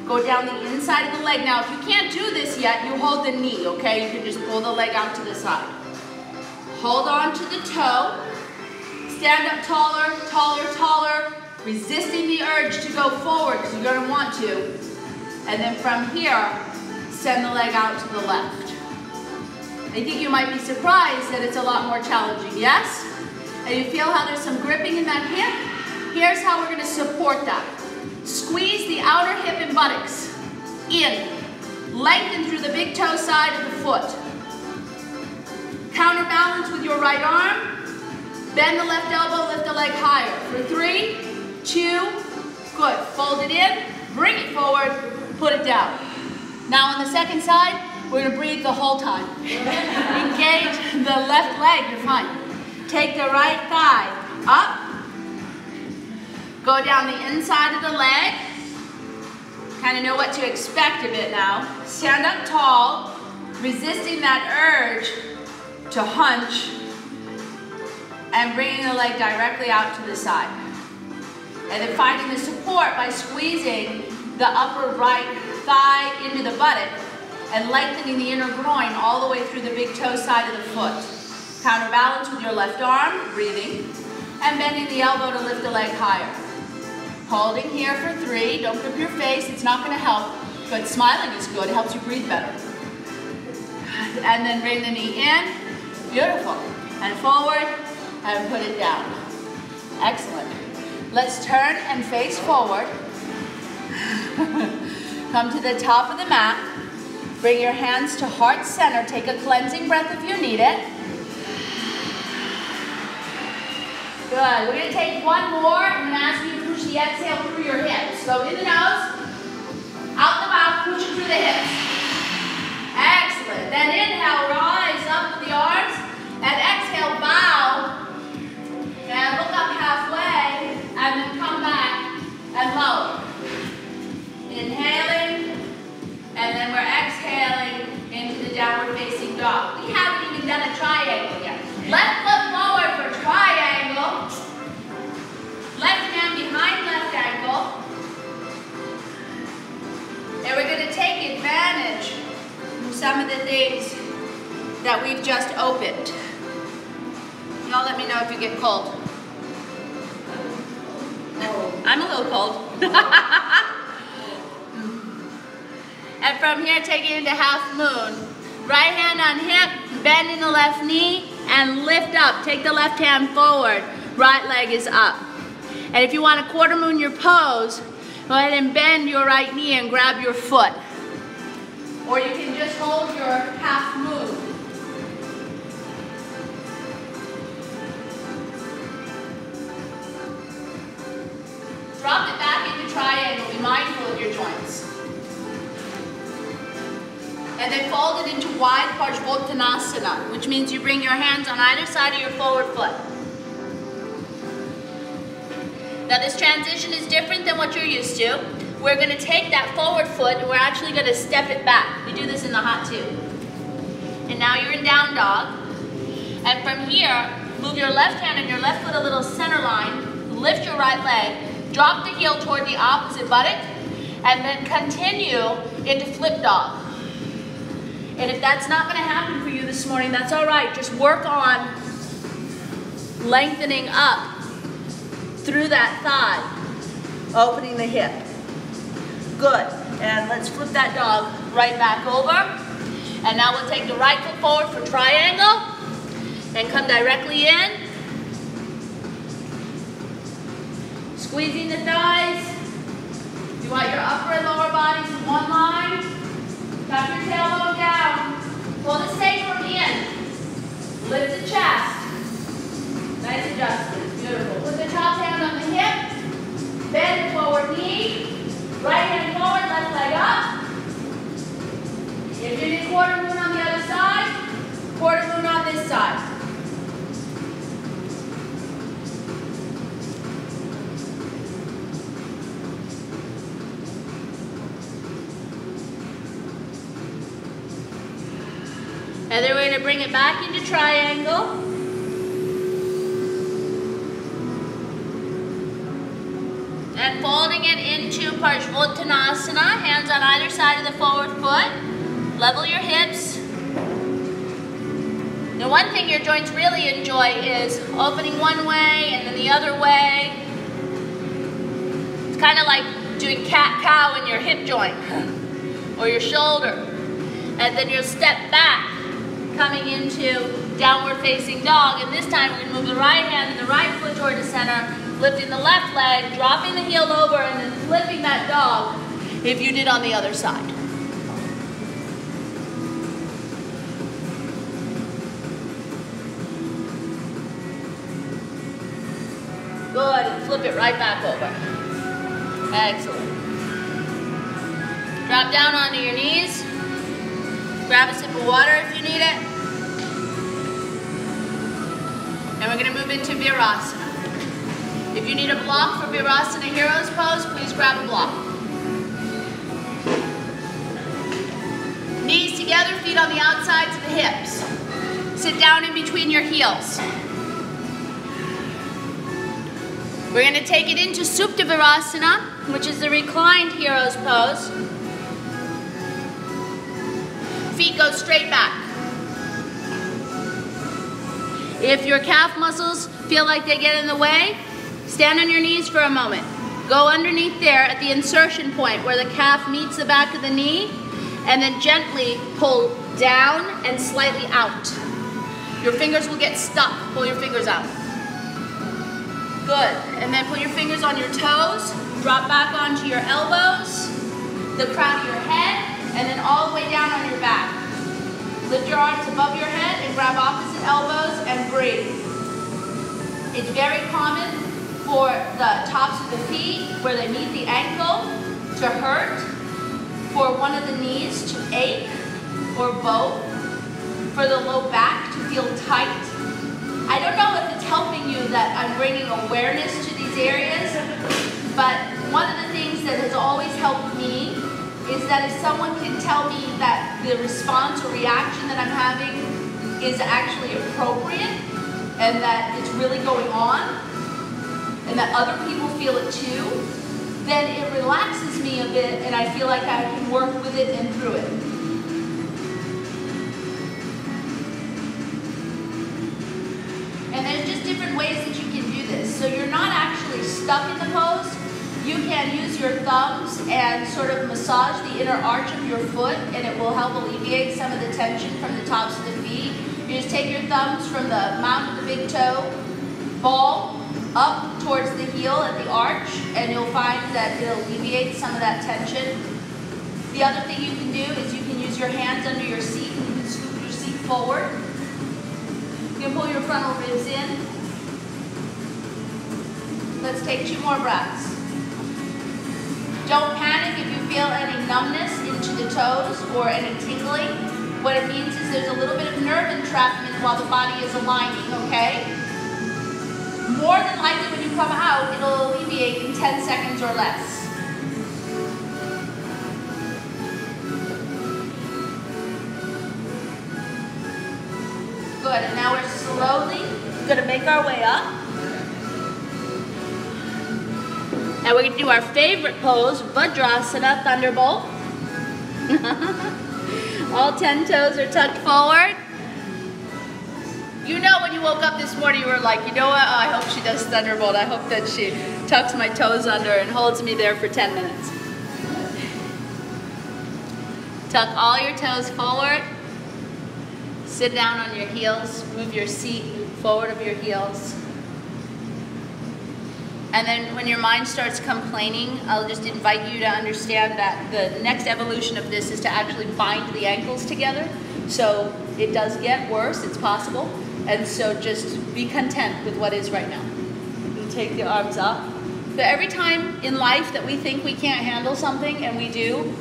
go down the inside of the leg. Now, if you can't do this yet, you hold the knee, okay? You can just pull the leg out to the side. Hold on to the toe. Stand up taller, taller, taller, resisting the urge to go forward because you're going to want to. And then from here, send the leg out to the left. I think you might be surprised that it's a lot more challenging, yes? And you feel how there's some gripping in that hip? Here's how we're going to support that. Squeeze the outer hip and buttocks in. Lengthen through the big toe side of the foot. Counterbalance with your right arm. Bend the left elbow, lift the leg higher. For 3, 2, good. Fold it in, bring it forward, put it down. Now on the second side, we're going to breathe the whole time. Engage the left leg, you're fine. Take the right thigh up. Go down the inside of the leg. Kind of know what to expect a bit now. Stand up tall, resisting that urge to hunch, and bringing the leg directly out to the side. And then finding the support by squeezing the upper right thigh into the buttock and lengthening the inner groin all the way through the big toe side of the foot. Counterbalance with your left arm, breathing, and bending the elbow to lift the leg higher. Holding here for 3, don't grip your face, it's not going to help, but smiling is good, it helps you breathe better. And then bring the knee in, beautiful, and forward, and put it down. Excellent. Let's turn and face forward. Come to the top of the mat. Bring your hands to heart center. Take a cleansing breath if you need it. Good. We're going to take one more. I'm going to ask you to push the exhale through your hips. Go in the nose, out the mouth, push it through the hips. Excellent. Then inhale, rise up with the arms, and exhale, bow. And look up halfway, and then come back and lower. Inhaling, and then we're exhaling into the downward facing dog. We haven't even done a triangle yet. Left foot forward for triangle. Left hand behind left ankle. And we're going to take advantage of some of the things that we've just opened. Y'all let me know if you get cold. I'm a little cold. And from here, take it into half moon. Right hand on hip, bend in the left knee, and lift up. Take the left hand forward. Right leg is up. And if you want to quarter moon your pose, go ahead and bend your right knee and grab your foot. Or you can just hold your half moon. Drop it back into triangle. Be mindful of your joints. And then fold it into wide Parsvottanasana, which means you bring your hands on either side of your forward foot. Now this transition is different than what you're used to. We're going to take that forward foot and we're actually going to step it back. We do this in the hot tube. And now you're in down dog. And from here, move your left hand and your left foot a little center line. Lift your right leg. Drop the heel toward the opposite buttock. and then continue into flip dog. And if that's not going to happen for you this morning, that's all right. Just work on lengthening up through that thigh, opening the hip. Good. And let's flip that dog right back over. And now we'll take the right foot forward for triangle and come directly in. Squeezing the thighs. You want your upper and lower bodies in one line. Tuck your tailbone down. Pull the sacrum in. Lift the chest. Nice adjustment. Beautiful. Put the top hand on the hip. Bend the forward knee. Right hand forward, left leg up. If you did quarter moon on the other side, quarter moon on this side. And then we're going to bring it back into triangle. And folding it into Parsvottanasana, hands on either side of the forward foot. Level your hips. The one thing your joints really enjoy is opening one way and then the other way. It's kind of like doing cat-cow in your hip joint or your shoulder. And then you'll step back, coming into downward facing dog. And this time we're going to move the right hand and the right foot toward the center, lifting the left leg, dropping the heel over, and then flipping that dog if you did on the other side. Good, and flip it right back over. Excellent. Drop down onto your knees. Grab a sip of water if you need it. And we're going to move into Virasana. If you need a block for Virasana Hero's Pose, please grab a block. Knees together, feet on the outsides of the hips. Sit down in between your heels. We're going to take it into Supta Virasana, which is the reclined Hero's Pose. Feet go straight back. If your calf muscles feel like they get in the way, stand on your knees for a moment. Go underneath there at the insertion point where the calf meets the back of the knee, and then gently pull down and slightly out. Your fingers will get stuck. Pull your fingers out. Good. And then put your fingers on your toes, drop back onto your elbows, the crown of your head, and then all the way down on your back. Lift your arms above your head and grab opposite elbows and breathe. It's very common for the tops of the feet, where they meet the ankle, to hurt, for one of the knees to ache, or both, for the low back to feel tight. I don't know if it's helping you that I'm bringing awareness to these areas, but one of the things that has always helped me is that if someone can tell me that the response or reaction that I'm having is actually appropriate and that it's really going on and that other people feel it too, then it relaxes me a bit and I feel like I can work with it and through it. And there's just different ways that you can do this. So you're not actually stuck in the pose. You can use your thumbs and sort of massage the inner arch of your foot, and it will help alleviate some of the tension from the tops of the feet. You just take your thumbs from the mount of the big toe, ball up towards the heel at the arch, and you'll find that it'll alleviate some of that tension. The other thing you can do is you can use your hands under your seat, and you can scoop your seat forward. You can pull your frontal ribs in. Let's take 2 more breaths. Don't panic if you feel any numbness into the toes or any tingling. What it means is there's a little bit of nerve entrapment while the body is aligning, okay? More than likely when you come out, it'll alleviate in 10 seconds or less. Good, and now we're slowly gonna make our way up. And we're gonna do our favorite pose, Vajrasana, Thunderbolt. All 10 toes are tucked forward. You know when you woke up this morning, you were like, you know what, oh, I hope she does Thunderbolt. I hope that she tucks my toes under and holds me there for 10 minutes. Tuck all your toes forward. Sit down on your heels. Move your seat forward of your heels. And then when your mind starts complaining, I'll just invite you to understand that the next evolution of this is to actually bind the ankles together. So it does get worse, it's possible. And so just be content with what is right now. You take the arms up. So every time in life that we think we can't handle something and we do,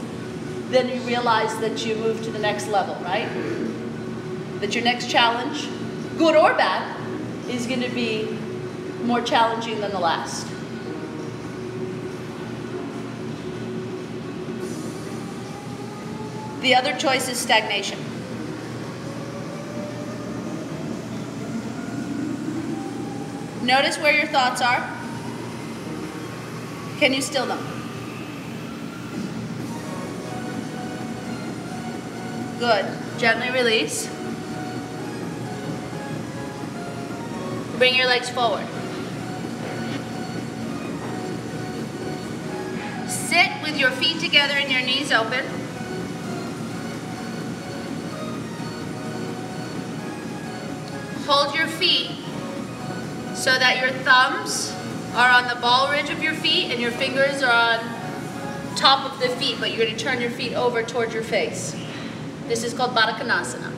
then you realize that you move to the next level, right? That your next challenge, good or bad, is going to be more challenging than the last. The other choice is stagnation. Notice where your thoughts are. Can you still them? Good. Gently release. Bring your legs forward. Sit with your feet together and your knees open. Hold your feet so that your thumbs are on the ball ridge of your feet and your fingers are on top of the feet, but you're going to turn your feet over towards your face. This is called Baddha Konasana.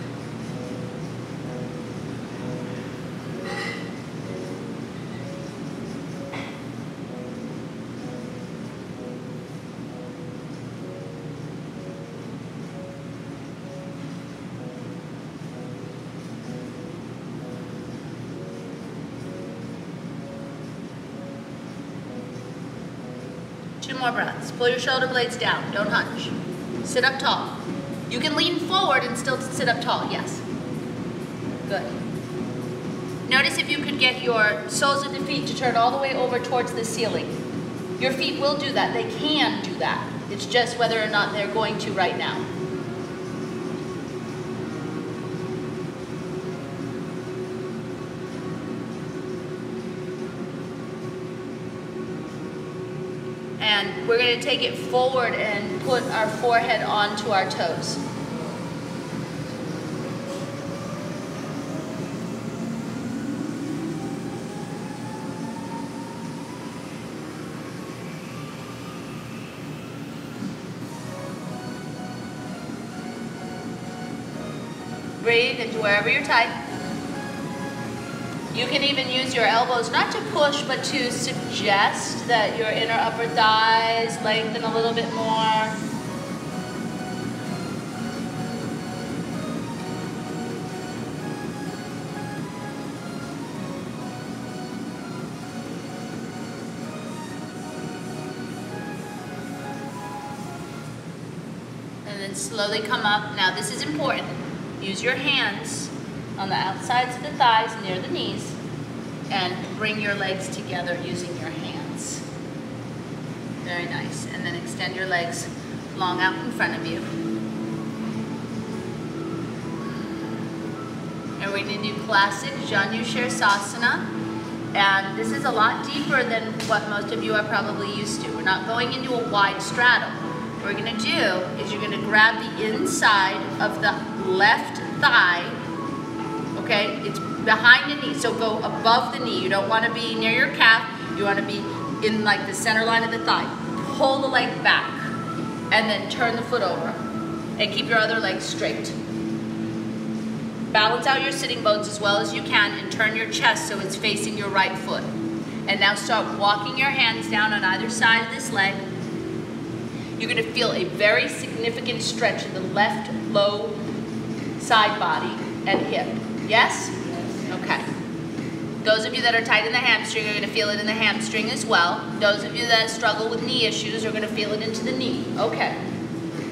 Two more breaths. Pull your shoulder blades down. Don't hunch. Sit up tall. You can lean forward and still sit up tall. Yes. Good. Notice if you could get your soles of the feet to turn all the way over towards the ceiling. Your feet will do that. They can do that. It's just whether or not they're going to right now. And we're going to take it forward and put our forehead onto our toes. Breathe into wherever you're tight. You can even use your elbows, not to push, but to suggest that your inner upper thighs lengthen a little bit more. And then slowly come up. Now this is important. Use your hands on the outsides of the thighs near the knees and bring your legs together using your hands. Very nice. And then extend your legs long out in front of you. And we're going to do classic Janu Shirsasana. And this is a lot deeper than what most of you are probably used to. We're not going into a wide straddle. What we're going to do is you're going to grab the inside of the left thigh. Okay, it's behind the knee, so go above the knee. You don't want to be near your calf. You want to be in like the center line of the thigh. Pull the leg back and then turn the foot over and keep your other leg straight. Balance out your sitting bones as well as you can and turn your chest so it's facing your right foot. And now start walking your hands down on either side of this leg. You're going to feel a very significant stretch in the left low side body and hip. Yes? Okay. Those of you that are tight in the hamstring are going to feel it in the hamstring as well. Those of you that struggle with knee issues are going to feel it into the knee. Okay.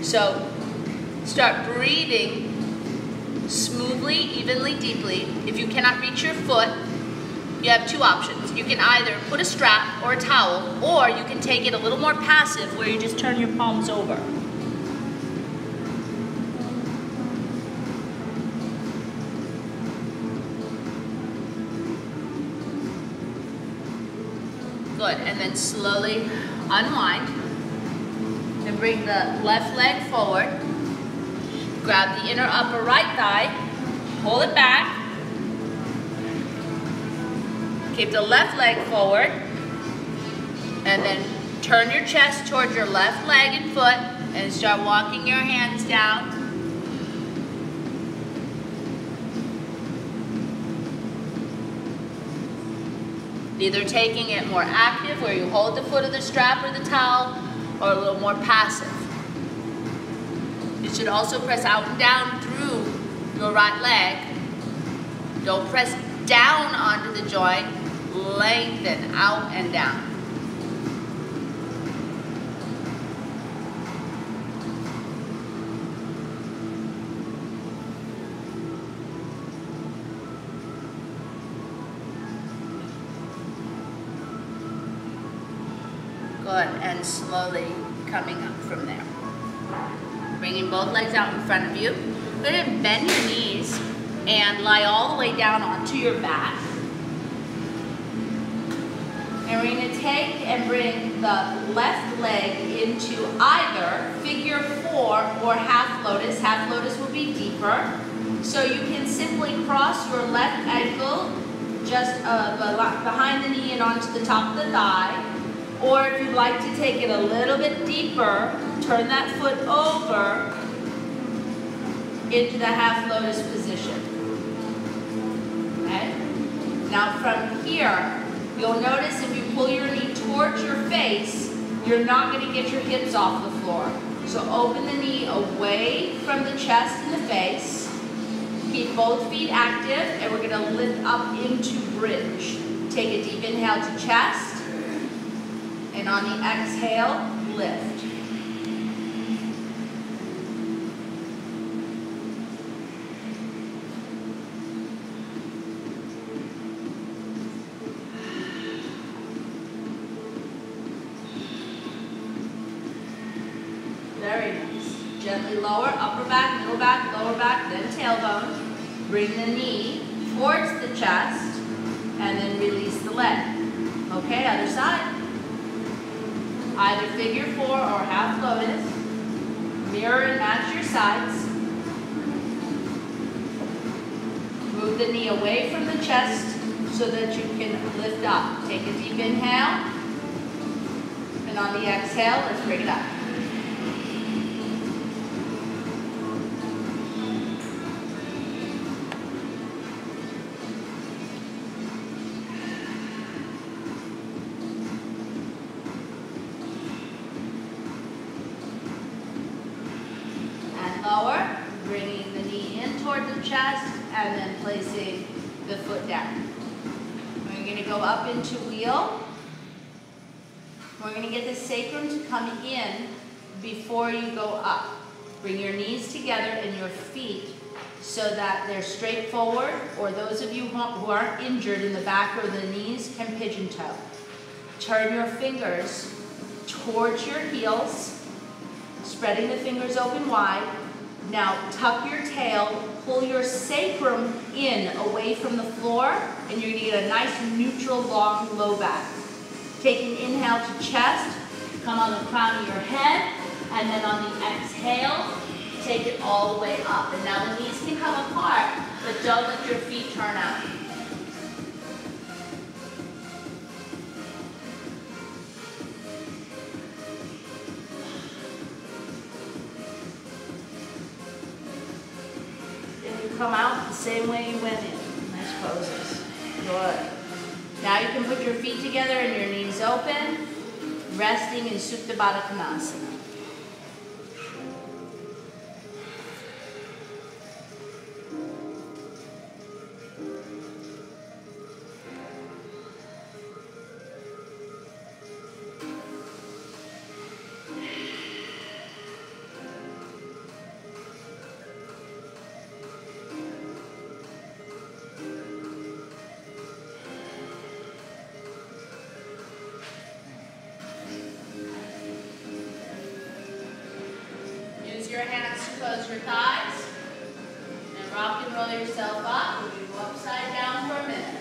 So start breathing smoothly, evenly, deeply. If you cannot reach your foot, you have two options. You can either put a strap or a towel, or you can take it a little more passive where you just turn your palms over. Good, and then slowly unwind. Then bring the left leg forward. Grab the inner upper right thigh, pull it back. Keep the left leg forward, and then turn your chest towards your left leg and foot, and start walking your hands down. Either taking it more active, where you hold the foot of the strap or the towel, or a little more passive. You should also press out and down through your right leg. Don't press down onto the joint, lengthen out and down. Good, and slowly coming up from there. Bringing both legs out in front of you. Go ahead and bend your knees and lie all the way down onto your back. And we're going to take and bring the left leg into either figure four or half lotus. Half lotus will be deeper. So you can simply cross your left ankle just behind the knee and onto the top of the thigh. Or if you'd like to take it a little bit deeper, turn that foot over into the half lotus position. Okay? Now from here, you'll notice if you pull your knee towards your face, you're not going to get your hips off the floor. So open the knee away from the chest and the face. Keep both feet active, and we're going to lift up into bridge. Take a deep inhale to chest. And on the exhale, lift. Very nice. Gently lower, upper back, middle back, lower back, then tailbone. Bring the knee towards the chest, and then release the leg. Okay, other side. Either figure four or half lotus. Mirror and match your sides. Move the knee away from the chest so that you can lift up. Take a deep inhale. And on the exhale, let's bring it up. Lower, bringing the knee in toward the chest, and then placing the foot down. We're going to go up into wheel. We're going to get the sacrum to come in before you go up. Bring your knees together and your feet so that they're straight forward, or those of you who aren't injured in the back or the knees can pigeon toe. Turn your fingers towards your heels, spreading the fingers open wide. Now tuck your tail, pull your sacrum in away from the floor, and you're going to get a nice neutral long low back. Take an inhale to chest, come on the crown of your head, and then on the exhale, take it all the way up. And now the knees can come apart, but don't let your feet turn out. Come out the same way you went in. Nice poses. Good. Now you can put your feet together and your knees open, resting in Supta Baddha Konasana. your hands to close your thighs. And rock and roll yourself up. We'll go upside down for a minute.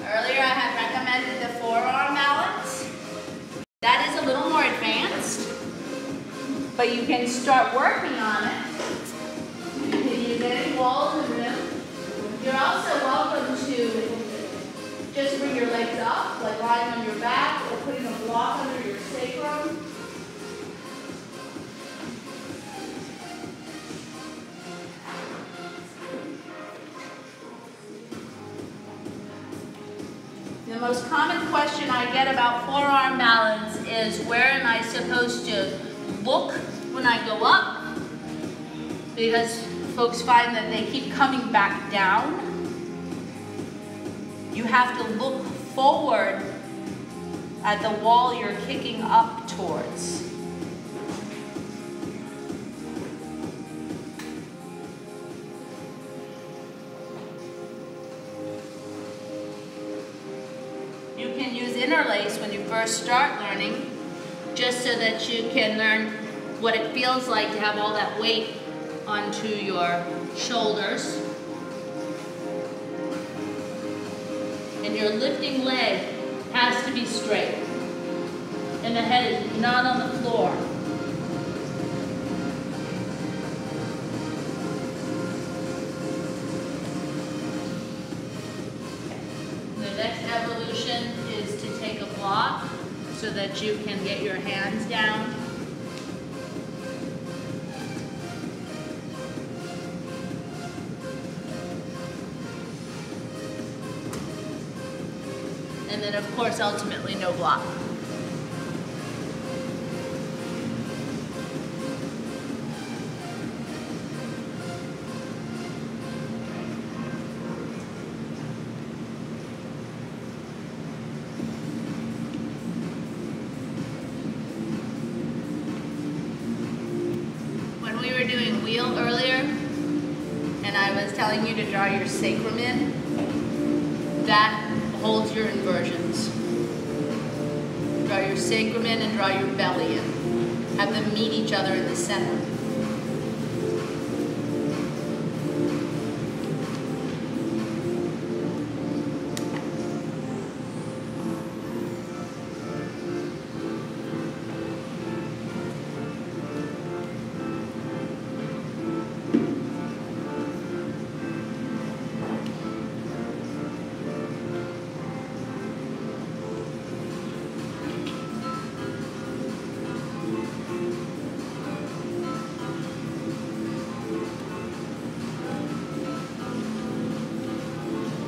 Earlier I had recommended the forearm balance. That is a little more advanced, but you can start working on it. You can use any wall in the room. You're also welcome to just bring your legs up, like lying on your back or putting a block under your sacrum. The most common question I get about forearm balance is, where am I supposed to look when I go up? Because folks find that they keep coming back down. You have to look forward at the wall you're kicking up towards. You can use interlace when you first start learning, just so that you can learn what it feels like to have all that weight onto your shoulders. And your lifting leg has to be straight. And the head is not on the floor. The next evolution is to take a block so that you can get your hands down. And then, of course, ultimately, no block. When we were doing wheel earlier, and I was telling you to draw your sacrum in, that holds your inversions. Draw your sacrum in and draw your belly in. Have them meet each other in the center.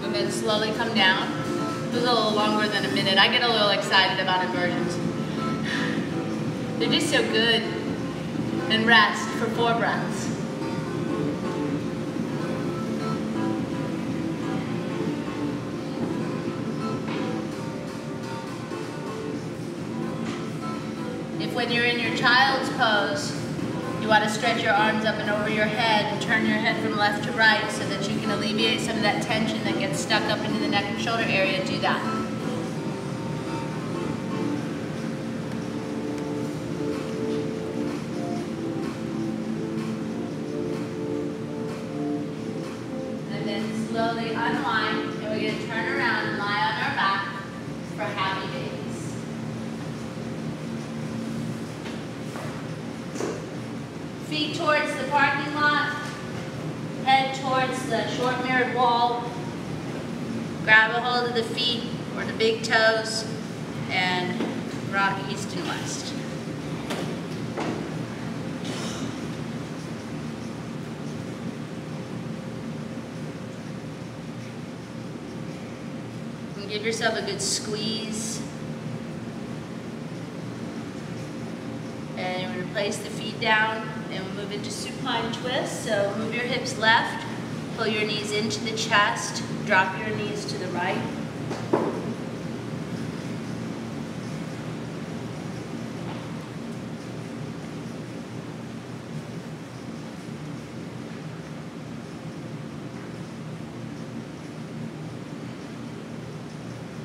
And then slowly come down. It was a little longer than a minute. I get a little excited about inversions. They're just so good. And rest for 4 breaths. If when you're in your child's pose, you want to stretch your arms up and over your head and turn your head from left to right so that you can alleviate some of that tension that gets stuck up into the neck and shoulder area, do that. And then slowly unwind, and we're going to turn around and lie on our back for happy babies. Feet towards the parking lot, head towards the short mirrored wall. Grab a hold of the feet or the big toes and rock east and west. And give yourself a good squeeze. And you're going to place the feet down and we'll move into supine twist. So move your hips left, pull your knees into the chest, drop your knees to the right.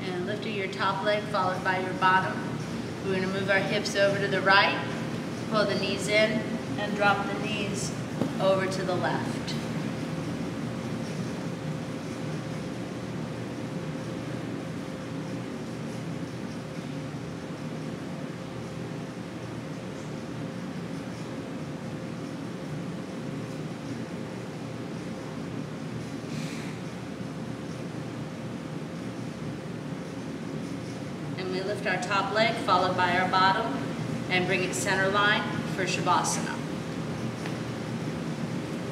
And lift lifting your top leg followed by your bottom. We're going to move our hips over to the right, pull the knees in, and drop the knees over to the left. We lift our top leg, followed by our bottom, and bring it center line for Shavasana.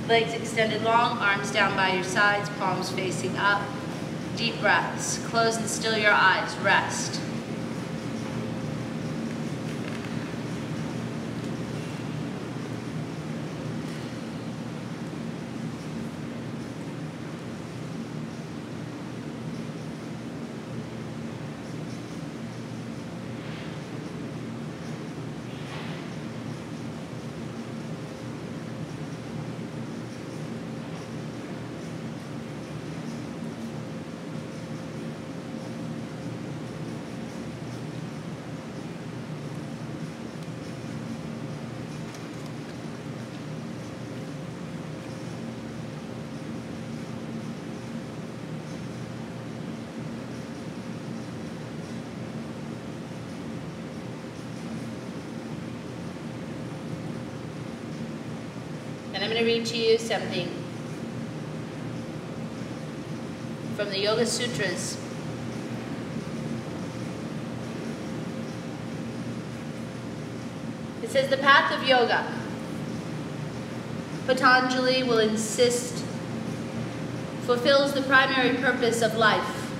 Legs extended long, arms down by your sides, palms facing up. Deep breaths. Close and still your eyes. Rest. And I'm going to read to you something from the Yoga Sutras. It says, the path of yoga, Patanjali will insist, fulfills the primary purpose of life.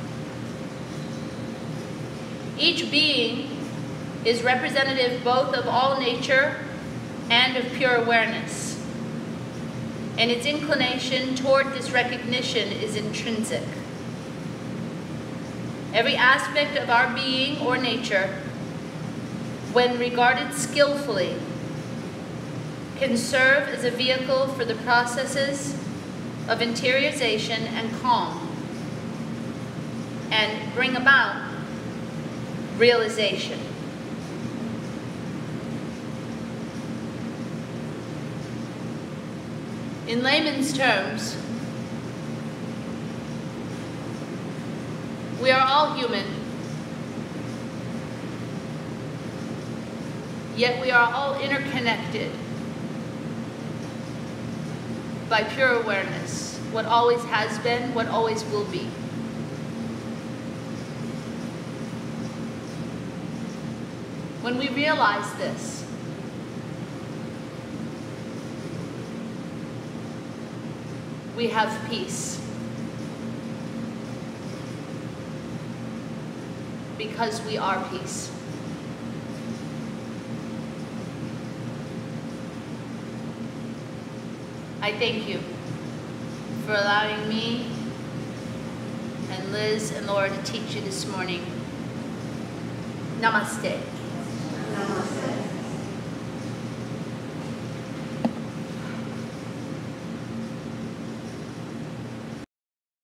Each being is representative both of all nature and of pure awareness. And its inclination toward this recognition is intrinsic. Every aspect of our being or nature, when regarded skillfully, can serve as a vehicle for the processes of interiorization and calm, and bring about realization. In layman's terms, we are all human, yet we are all interconnected by pure awareness, what always has been, what always will be. When we realize this, we have peace. Because we are peace. I thank you for allowing me and Liz and Laura to teach you this morning. Namaste.